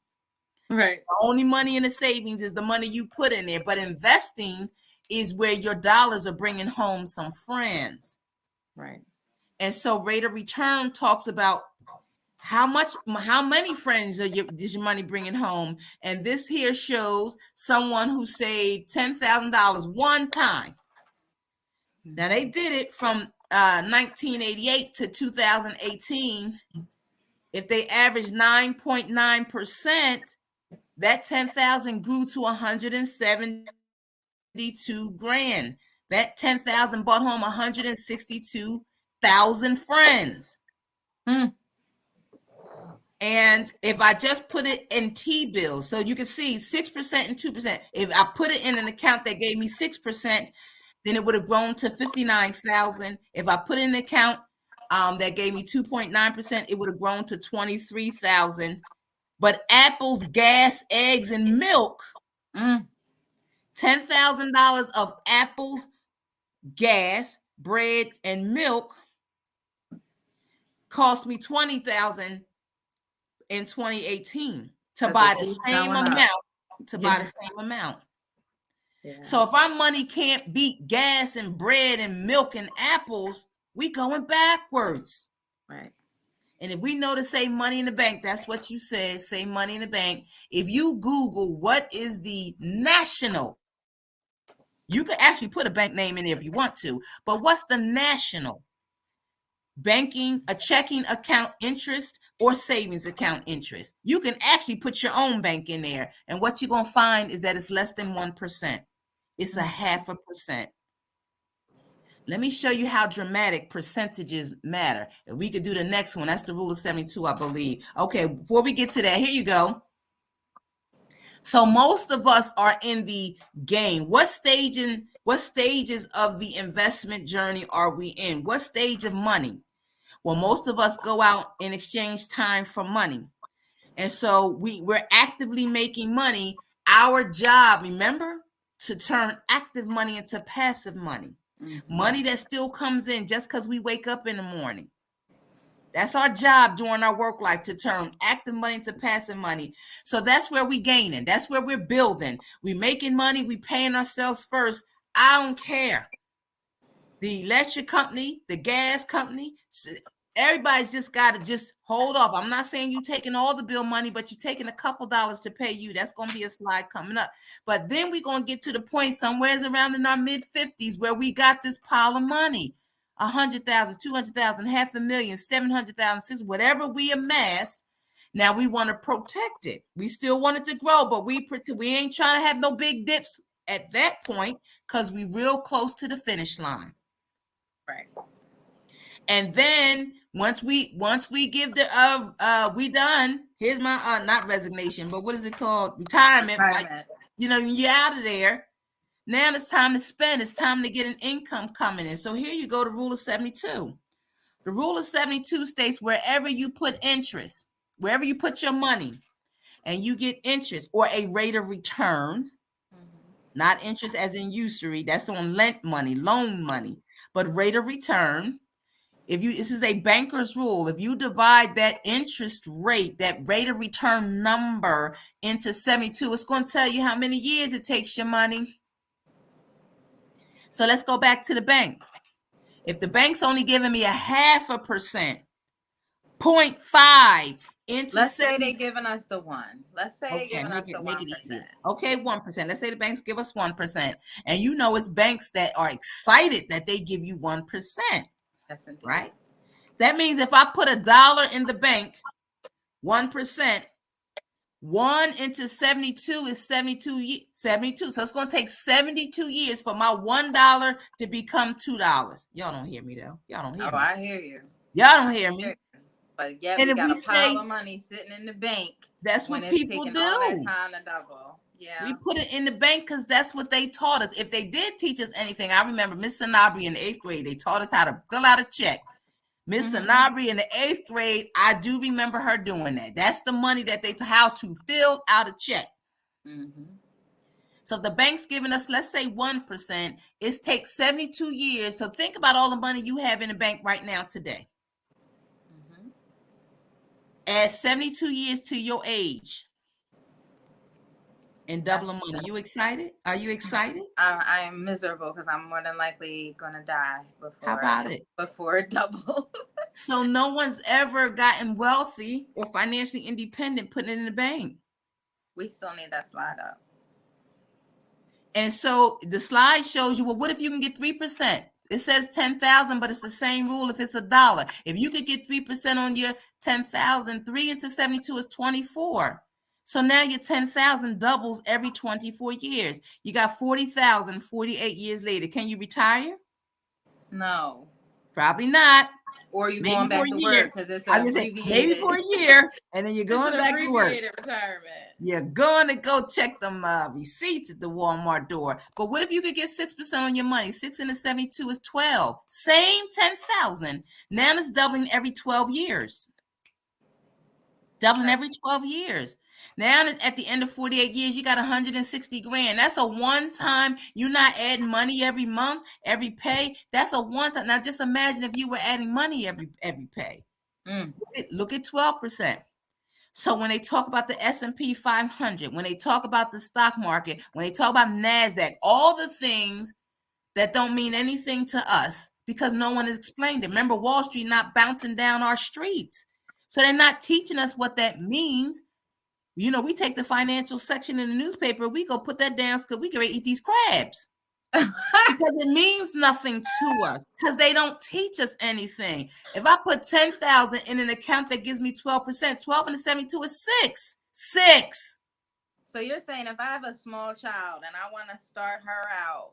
Right. The only money in the savings is the money you put in there. But investing is where your dollars are bringing home some friends. Right. And so rate of return talks about how many friends is your money bringing home. And this here shows someone who saved $10,000 one time. Now they did it from 1988 to 2018. If they average 9.9%, that 10,000 grew to 172 grand. That 10,000 brought home 162,000 friends. And if I just put it in T-bills, so you can see 6% and 2%. If I put it in an account that gave me 6%, then it would have grown to 59,000. If I put in an account that gave me 2.9%, it would have grown to 23,000. But apples, gas, eggs, and milk, $10,000 of apples, gas, bread, and milk cost me $20,000 in 2018 to But they buy the keep same showing up. amount. To buy the Yeah. same amount. Yeah. So if our money can't beat gas and bread and milk and apples, we going backwards. Right. And if we know to say money in the bank, that's what you said, say money in the bank. If you Google what is the national, you could actually put a bank name in there if you want to, but what's the national banking, a checking account interest or savings account interest? You can actually put your own bank in there. And what you're going to find is that it's less than 1%. It's a Mm. 0.5%. Let me show you how dramatic percentages matter. If we could do the next one, that's the rule of 72, I believe. Okay, before we get to that, here you go. So most of us are in the game. What stages of the investment journey are we in? What stage of money? Well, most of us go out and exchange time for money. And so we're actively making money. Our job, remember, to turn active money into passive money. Mm-hmm. Money that still comes in just because we wake up in the morning. That's our job during our work life, to turn active money into passive money. So that's where we gaining. That's where we're building. We making money. We paying ourselves first. I don't care. The electric company, the gas company, everybody's just got to just hold off. I'm not saying you taking all the bill money, but you taking a couple dollars to pay you. That's going to be a slide coming up. But then we're going to get to the point somewhere around in our mid-50s where we got this pile of money. 100,000, 200,000, 500,000, 700,000, 6, whatever we amassed. Now we want to protect it. We still want it to grow, but we ain't trying to have no big dips at that point because we real close to the finish line. Right. And then once we give the we done, here's my not resignation, but what is it called? Retirement. Like, you're out of there. Now it's time to spend. It's time to get an income coming in. So here you go, the rule of 72. The rule of 72 states wherever you put interest, wherever you put your money, and you get interest or a rate of return, not interest as in usury, that's on lent money, loan money, but rate of return. This is a banker's rule. If you divide that interest rate, that rate of return number into 72, it's going to tell you how many years it takes your money. So let's go back to the bank. If the bank's only giving me 0.5%, 0.5 into Let's say 70. they're giving us the one. Let's say they're Okay, giving us the make it 1%. easy. Okay, 1%. Let's say the banks give us 1%. And it's banks that are excited that they give you 1%. Yes, indeed. Right? That means if I put $1 in the bank, 1%, 1 into 72 is 72. So it's going to take 72 years for my $1 to become $2. Y'all don't hear me though. Y'all don't hear me. I hear you. Y'all don't hear me. But yeah, And we if got we a pile say of money sitting in the bank. that's when what it's people taking all that do. time to double. Yeah. We put it in the bank because that's what they taught us. If they did teach us anything, I remember Miss Sanabri in the 8th grade, they taught us how to fill out a check. Miss Sanabri in the 8th grade, I do remember her doing that. That's the money that how to fill out a check. So the bank's giving us, let's say 1%. It takes 72 years. So think about all the money you have in the bank right now today. Add 72 years to your age and double the money. You excited? Are you excited? I am miserable because I'm more than likely going to die How about it? Before it doubles. So no one's ever gotten wealthy or financially independent putting it in the bank. We still need that slide up. And so the slide shows you, well, what if you can get 3%? It says 10,000, but it's the same rule if it's $1. If you could get 3% on your 10,000, 3 into 72 is 24. So now your 10,000 doubles every 24 years. You got 40,000, 48 years later. Can you retire? No. Probably not. Or you going back to work because it's abbreviated. Maybe for a year, and then you're going back to work. Retirement. You're going to go check them receipts at the Walmart door. But what if you could get 6% on your money? 6 into 72 is 12. Same 10,000. Now it's doubling every 12 years. doubling Right. every 12 years. Now at the end of 48 years, you got 160 grand. That's a one time. You're not adding money every month, every pay. That's a one time. Now just imagine if you were adding money every pay. Mm. Look at 12%. So when they talk about the S&P 500, when they talk about the stock market, when they talk about NASDAQ, all the things that don't mean anything to us because no one has explained it. Remember, Wall Street not bouncing down our streets. So they're not teaching us what that means. You know, we take the financial section in the newspaper, we go put that down because we can eat these crabs because it means nothing to us because they don't teach us anything. If I put 10,000 in an account that gives me 12%, 12 and 72 is six. So you're saying if I have a small child and I want to start her out,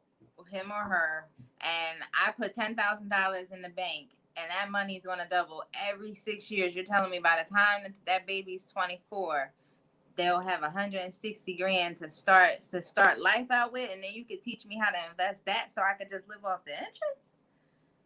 him or her, and I put $10,000 in the bank, and that money is going to double every 6 years, you're telling me by the time that baby's 24, they'll have 160 grand to start life out with, and then you could teach me how to invest that so I could just live off the interest?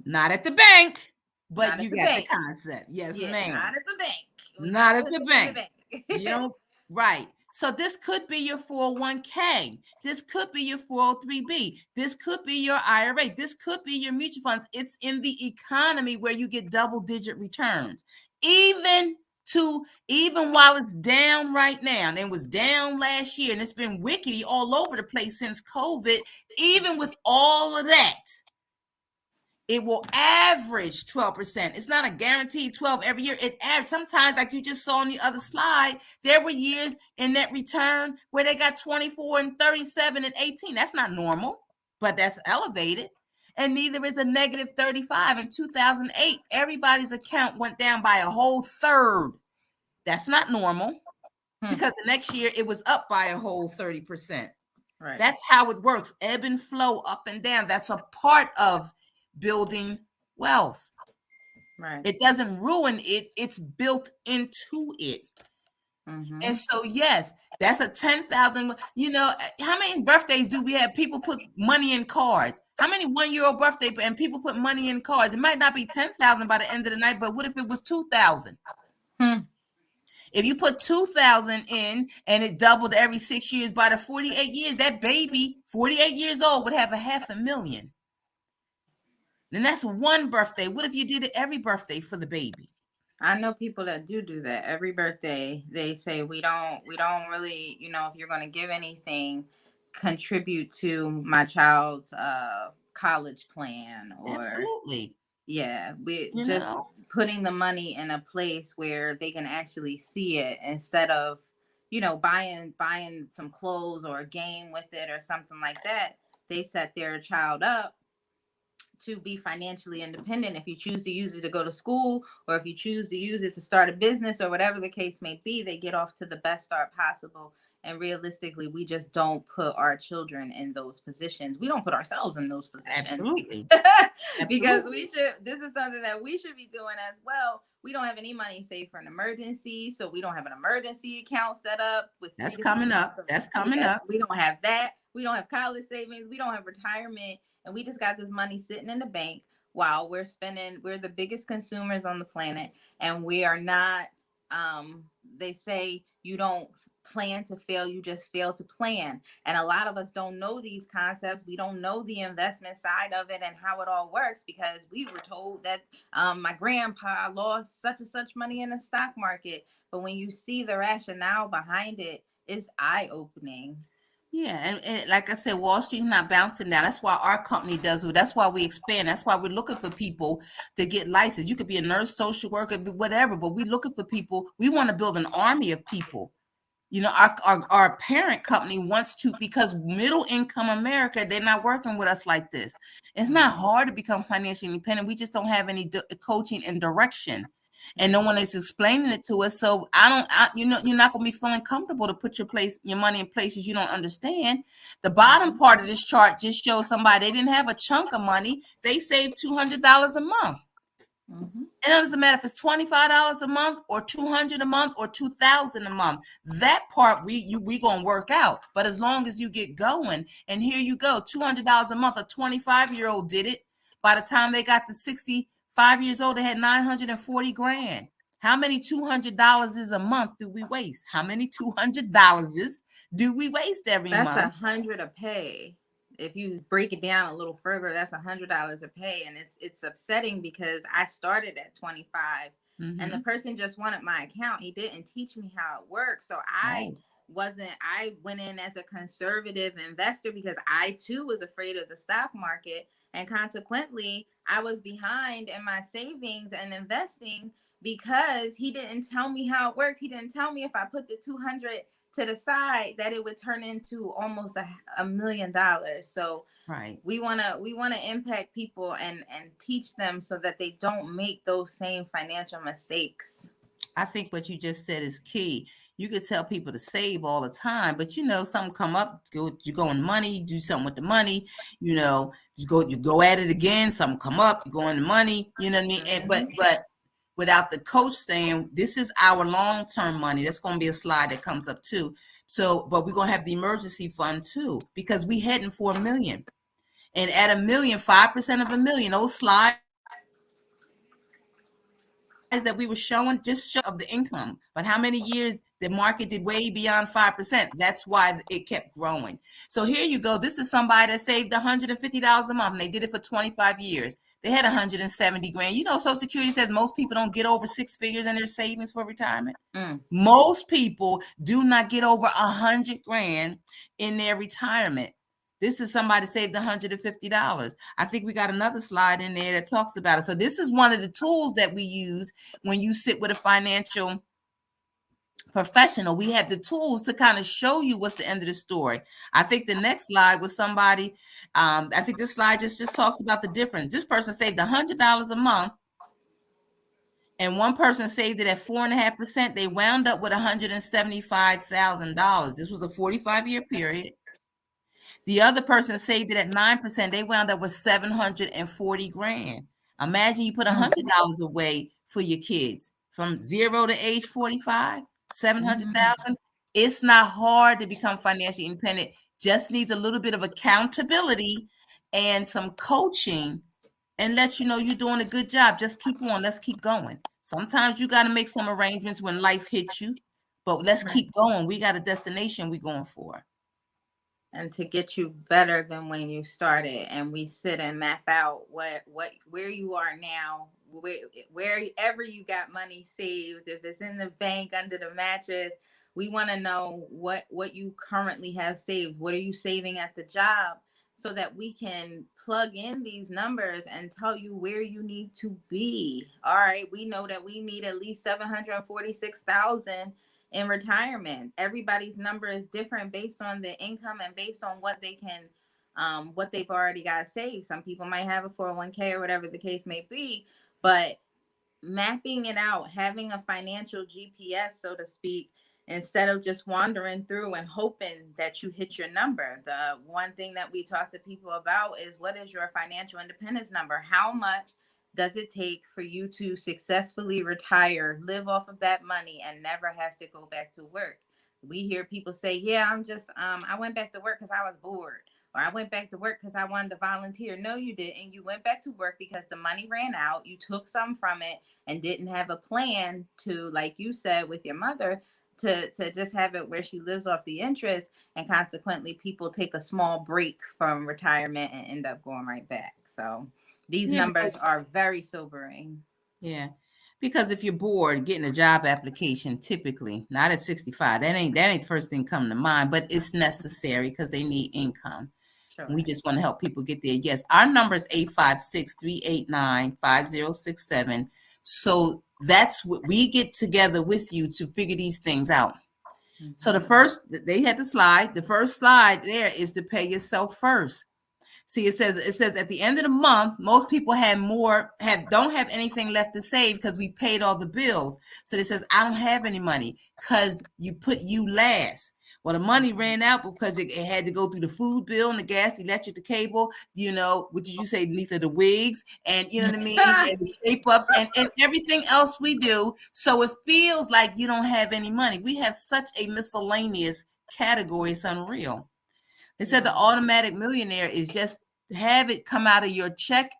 Not at the bank, but Not you at the got the bank. concept. Yes, Yeah, ma'am. not at the bank. We're Not not at the putting it in the bank. You bank. don't, right. So this could be your 401k. This could be your 403b. This could be your IRA. This could be your mutual funds. It's in the economy where you get double digit returns. Even even while it's down right now, and it was down last year, and it's been wickedy all over the place since COVID. Even with all of that, it will average 12%. It's not a guaranteed 12 every year. It averages. Sometimes, like you just saw on the other slide, there were years in that return where they got 24 and 37 and 18. That's not normal, but that's elevated. And neither is a negative 35. In 2008, everybody's account went down by a whole third. That's not normal Hmm. because the next year it was up by a whole 30%. Right. That's how it works. Ebb and flow, up and down. That's a part of building wealth. Right. It doesn't ruin it, it's built into it. Mm-hmm. And so, yes, that's a 10,000. You know, how many birthdays do we have? People put money in cards. How many 1 year old birthday and people put money in cards? It might not be 10,000 by the end of the night, but what if it was 2,000? Hmm. If you put 2,000 in and it doubled every 6 years, by the 48 years, that baby, 48 years old, would have a 500,000. Then that's one birthday. What if you did it every birthday for the baby? I know people that do that every birthday. They say we don't really, if you're going to give anything, contribute to my child's college plan, or Absolutely. yeah, we You just know, putting the money in a place where they can actually see it, instead of buying some clothes or a game with it or something like that. They set their child up to be financially independent. If you choose to use it to go to school, or if you choose to use it to start a business, or whatever the case may be, they get off to the best start possible. And realistically, we just don't put our children in those positions. We don't put ourselves in those positions. absolutely. Because Absolutely. this is something that we should be doing as well. We don't have any money saved for an emergency, so we don't have an emergency account set up with three That's to six coming up. months of That's coming yes, up. we don't have that. We don't have college savings. We don't have retirement, and we just got this money sitting in the bank while we're the biggest consumers on the planet, and we are not. They say you don't plan to fail, you just fail to plan. And a lot of us don't know these concepts. We don't know the investment side of it and how it all works, because we were told that my grandpa lost such and such money in the stock market. But when you see the rationale behind it, it's eye opening. Yeah, and like I said, Wall Street's not bouncing down. That's why our company does it. That's why we expand. That's why we're looking for people to get licensed. You could be a nurse, social worker, whatever, but we're looking for people. We want to build an army of people. You know, our parent company wants to, because middle income America, they're not working with us like this. It's not Mm-hmm. hard to become financially independent. We just don't have any coaching and direction, and no Mm-hmm. one is explaining it to us. So I don't, you're not going to be feeling comfortable to put your money in places you don't understand. The bottom part of this chart just shows somebody, they didn't have a chunk of money. They saved $200 a month. Mm-hmm. It doesn't matter if it's $25 a month or 200 a month or 2,000 a month. That part we gonna work out. But as long as you get going, and here you go, $200 a month. A 25-year-old did it. By the time they got to 65 years old, they had 940 grand. How many $200 a month do we waste? How many $200 do we waste every That's month? 100 a pay. If you break it down a little further, that's $100 a pay, and it's upsetting because I started at 25, and the Mm-hmm. person just wanted my account. He didn't teach me how it works, so Right. I went in as a conservative investor because I too was afraid of the stock market, and consequently I was behind in my savings and investing because he didn't tell me how it worked. He didn't tell me if I put the 200 to the side that it would turn into almost $1 million. So Right. we want to impact people and teach them so that they don't make those same financial mistakes. I think what you just said is key. You could tell people to save all the time, but something come up, you go in money, you do something with the money, you go at it again, something come up, you go in the money, you know what I mean? But without the coach saying this is our long-term money, that's going to be a slide that comes up too. So, but we're going to have the emergency fund too, because we heading for 1 million. And at 1 million, 5% of 1 million, those slides that we were showing just show the 5% of the income. But how many years the market did way beyond 5%? That's why it kept growing. So here you go. This is somebody that saved $150 a month, and they did it for 25 years. They had 170 grand. Social Security says most people don't get over six figures in their savings for retirement. Mm. Most people do not get over 100 grand in their retirement. This is somebody saved $150. I think we got another slide in there that talks about it. So this is one of the tools that we use when you sit with a financial professional. We have the tools to kind of show you what's the end of the story. I think the next slide was somebody. I think this slide just talks about the difference. This person saved $100 a month, and one person saved it at 4.5%. They wound up with $175,000. This was a 45-year period. The other person saved it at 9%. They wound up with 740 grand. Imagine you put $100 away for your kids from 0 to age 45, Mm. 700,000. It's not hard to become financially independent. Just needs a little bit of accountability and some coaching, and let you know you're doing a good job. Just keep on. Let's keep going. Sometimes you got to make some arrangements when life hits you, but let's Right. keep going. We got a destination we're going for. And to get you better than when you started, and we sit and map out what where you are now, wherever you got money saved, if it's in the bank, under the mattress. We want to know what you currently have saved. What are you saving at the job, so that we can plug in these numbers and tell you where you need to be. All right, we know that we need at least 746,000 in retirement. Everybody's number is different based on the income and based on what they've already got saved. Some people might have a 401k or whatever the case may be, but mapping it out, having a financial GPS, so to speak, instead of just wandering through and hoping that you hit your number. The one thing that we talk to people about is, what is your financial independence number? How much does it take for you to successfully retire, live off of that money, and never have to go back to work? We hear people say, yeah, I went back to work because I was bored, or I went back to work because I wanted to volunteer. No, you didn't. You went back to work because the money ran out. You took some from it and didn't have a plan to, like you said with your mother, to just have it where she lives off the interest, and consequently people take a small break from retirement and end up going right back. So these Yeah, numbers because are very sobering. Yeah. Because if you're bored, getting a job application typically, not at 65, that ain't the first thing coming to mind, but it's necessary because they need income. We Sure. just want to help people get there. Yes, our number is 856-389-5067. So that's what we get together with you to figure these things out. So Mm-hmm. they had the slide. The first slide there is to pay yourself first. See, it says at the end of the month, most people don't have anything left to save because we paid all the bills. So it says, I don't have any money because you put you last. Well, the money ran out because it had to go through the food bill and the gas, the electric, the cable, what did you say, Letha, the wigs, and you know what I mean, and the shape ups and everything else we do. So it feels like you don't have any money. We have such a miscellaneous category, it's unreal. They said the Yeah. automatic millionaire is just have it come out of your check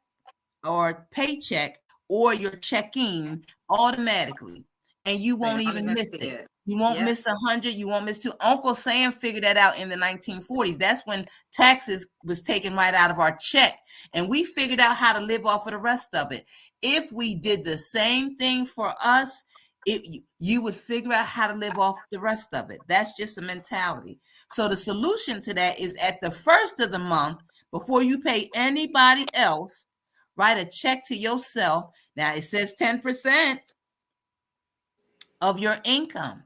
or paycheck or your checking automatically, and you So you won't don't even even miss see it. it. You won't Yep. miss 100. You won't miss two. Uncle Sam figured that out in the 1940s. That's when taxes was taken right out of our check, and we figured out how to live off of the rest of it. If we did the same thing for us, you would figure out how to live off the rest of it. That's just a mentality. So the solution to that is at the first of the month, before you pay anybody else, write a check to yourself. Now it says 10% of your income.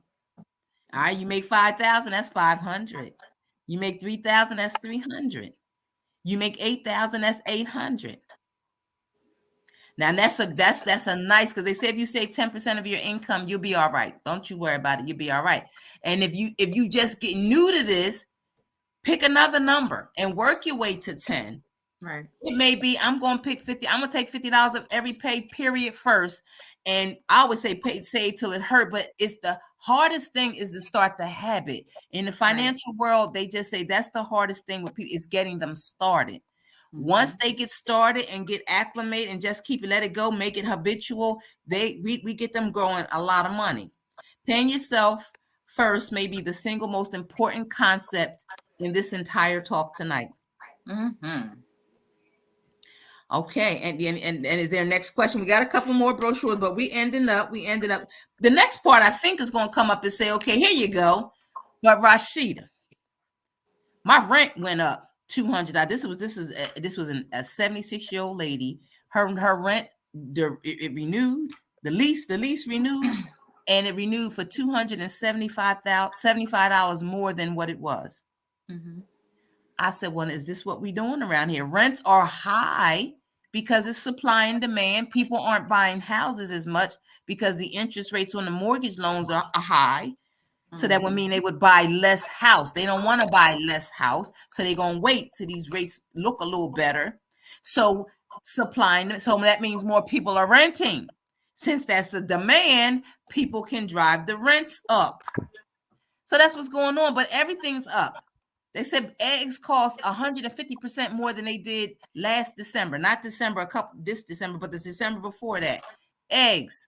All right, you make 5,000, that's 500. You make 3,000, that's 300. You make 8,000, that's 800. Now that's a nice, because they say if you save 10% of your income, you'll be all right. Don't you worry about it. You'll be all right. And if you just get new to this, pick another number and work your way to 10. Right. It may be I'm going to pick 50. I'm going to take $50 of every pay period first. And I always say pay save till it hurt, but it's the hardest thing is to start the habit. In the Right. financial world, they just say that's the hardest thing with people is getting them started. Once Mm-hmm. they get started and get acclimated and just keep it, let it go, make it habitual, we get them growing a lot of money. Paying yourself first may be the single most important concept in this entire talk tonight. Mm-hmm. Okay, and is there a next question? We got a couple more brochures, but we ended up. The next part I think is going to come up and say, okay, here you go. But Rasheeda, my rent went up $200. This was a 76-year-old lady. Her rent it renewed. The lease renewed, and it renewed for $275 more than what it was. Mm-hmm. I said, well, is this what we're doing around here? Rents are high because it's supply and demand. People aren't buying houses as much because the interest rates on the mortgage loans are high. So that would Mm-hmm. mean they would buy less house. They don't want to buy less house. So they're going to wait till these rates look a little better. So so that means more people are renting. Since that's the demand, people can drive the rents up. So that's what's going on, but everything's up. They said eggs cost 150% more than they did last December. Not December, this December, but the December before that. Eggs,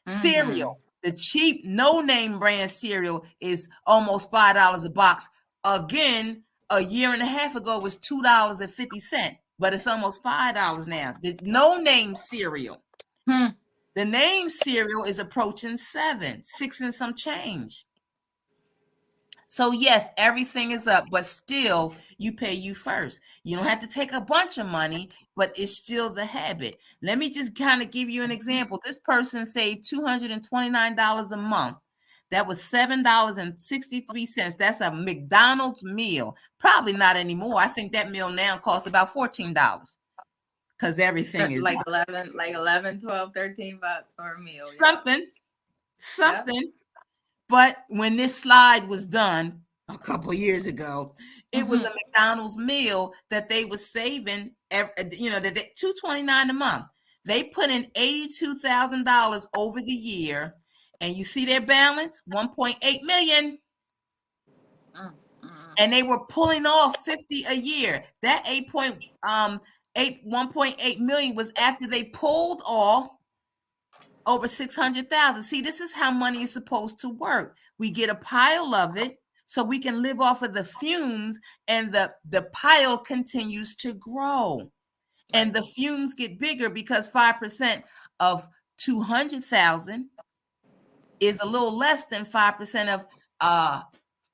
Mm-hmm. cereal, the cheap no-name brand cereal is almost $5 a box. Again, a year and a half ago it was $2.50, but it's almost $5 now. The no-name cereal. Hmm. The name cereal is approaching 6 and some change. So yes, everything is up, but still you pay you first. You don't have to take a bunch of money, but it's still the habit. Let me just kind of give you an example. This person saved $229 a month. That was $7.63. That's a McDonald's meal. Probably not anymore. I think that meal now costs about $14 because everything is Like 11, like 11, 12, $13 for a meal. Yep. something, Yep. something. But when this slide was done a couple years ago, it was Mm-hmm. a McDonald's meal that they were saving, that $229 a month. They put in $82,000 over the year, and you see their balance, 1.8 million, Mm-hmm. and they were pulling off 50 a year. That 1.8 million was after they pulled off over 600,000. See, this is how money is supposed to work. We get a pile of it so we can live off of the fumes, and the pile continues to grow. And Right. the fumes get bigger because 5% of 200,000 is a little less than 5% of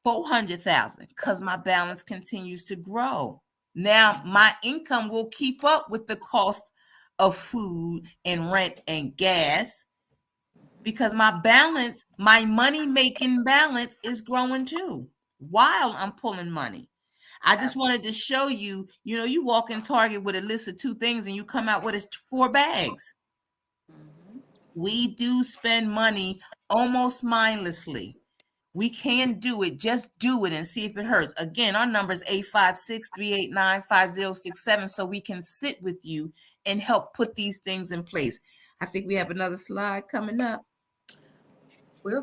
400,000 because my balance continues to grow. Now my income will keep up with the cost of food and rent and gas because my money making balance is growing too while I'm pulling money. I just Yes. wanted to show you, you walk in Target with a list of 2 things and you come out with 4 bags. Mm-hmm. We do spend money almost mindlessly. We can do it. Just do it and see if it hurts. Again, our number is 856-389-5067, so we can sit with you and help put these things in place. I think we have another slide coming up. We're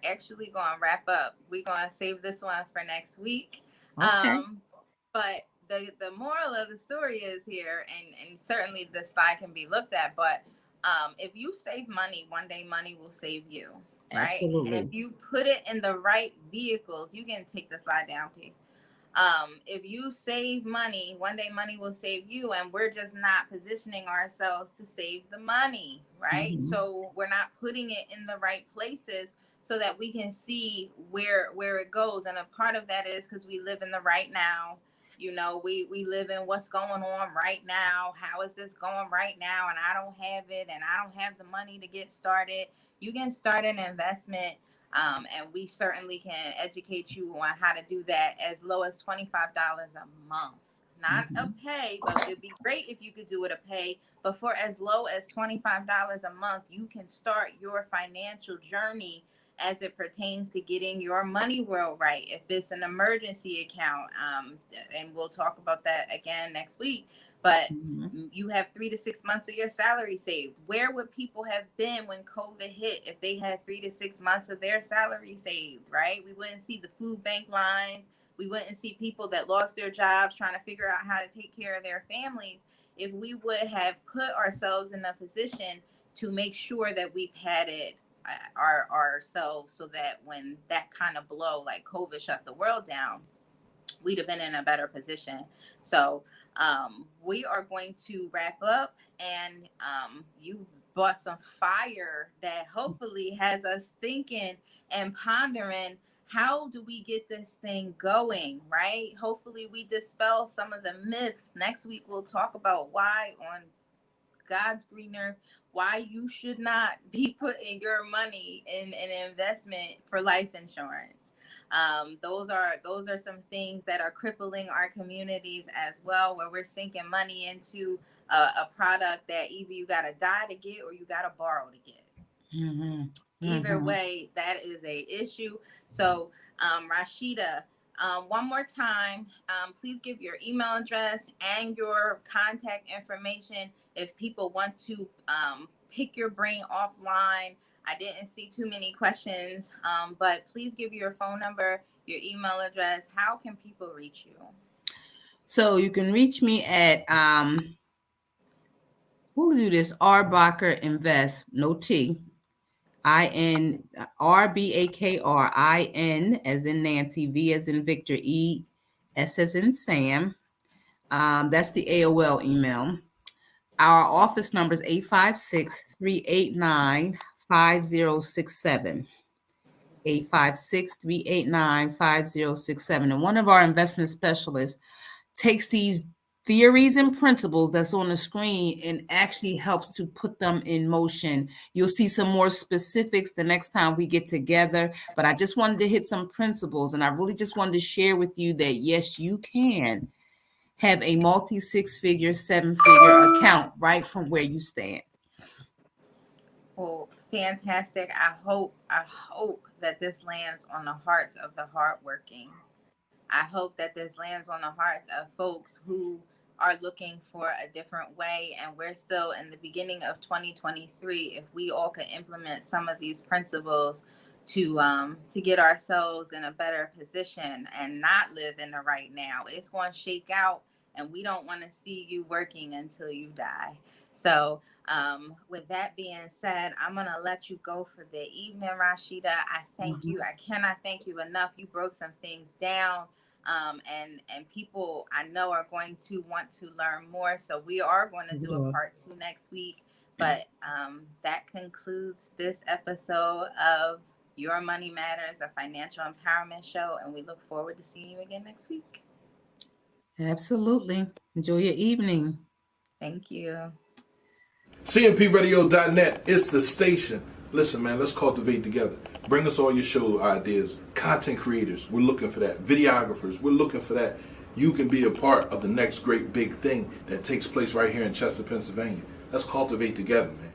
actually gonna wrap up. We're gonna save this one for next week. Okay. But the moral of the story is here, and certainly the slide can be looked at, but if you save money, one day money will save you, right? And if Absolutely. you put it in the right vehicles, you can take the slide down, P. If you save money, one day money will save you, and we're just not positioning ourselves to save the money, right? Hmm. So we're not putting it in the right places so that we can see where it goes. And a part of that is because we live in the right now. You know, we live in what's going on right now. How is this going right now? And I don't have it, and I don't have the money to get started. You can start an investment, and we certainly can educate you on how to do that as low as $25 a month. Not a Hmm. pay, but it'd be great if you could do it a pay. But for as low as $25 a month, you can start your financial journey as it pertains to getting your money world right. If it's an emergency account, and we'll talk about that again next week, but Hmm. you have 3 to 6 months of your salary saved. Where would people have been when COVID hit if they had 3 to 6 months of their salary saved, right? We wouldn't see the food bank lines. We wouldn't see people that lost their jobs trying to figure out how to take care of their families if we would have put ourselves in a position to make sure that we padded ourselves so that when that kind of blow like COVID shut the world down, we'd have been in a better position. So we are going to wrap up, and you brought some fire that hopefully has us thinking and pondering, how do we get this thing going, right? Hopefully we dispel some of the myths. Next week we'll talk about why on God's green earth, why you should not be putting your money in an investment for life insurance. Those are some things that are crippling our communities as well, where we're sinking money into a product that either you got to die to get or you got to borrow to get. Hmm. Either Hmm. way, that is a issue. So, Rasheeda, one more time, please give your email address and your contact information if people want to pick your brain offline. I didn't see too many questions, but please give your phone number, your email address. How can people reach you? So you can reach me at we'll do this R Bakr Invest, no T. INRBAKRIN as in Nancy, V as in Victor, S as in Sam. That's the AOL email. Our office number is 856-389-5067. 856-389-5067. And one of our investment specialists takes these theories and principles that's on the screen and actually helps to put them in motion. You'll see some more specifics the next time we get together, but I just wanted to hit some principles, and I really just wanted to share with you that yes, you can have a multi six figure, seven figure account right from where you stand. Well, fantastic. I hope that this lands on the hearts of the hardworking. I hope that this lands on the hearts of folks who are looking for a different way. And we're still in the beginning of 2023. If we all could implement some of these principles to get ourselves in a better position and not live in the right now, it's going to shake out. And we don't want to see you working until you die. So, with that being said, I'm going to let you go for the evening, Rasheeda. I thank Mhm. you. I cannot thank you enough. You broke some things down, and people I know are going to want to learn more. So we are going to do a part 2 next week. But that concludes this episode of Your Money Matters, a financial empowerment show, and we look forward to seeing you again next week. Absolutely. Enjoy your evening. Thank you. CMPRadio.net, it's the station. Listen, man, let's cultivate together. Bring us all your show ideas. Content creators, we're looking for that. Videographers, we're looking for that. You can be a part of the next great big thing that takes place right here in Chester, Pennsylvania. Let's cultivate together, man.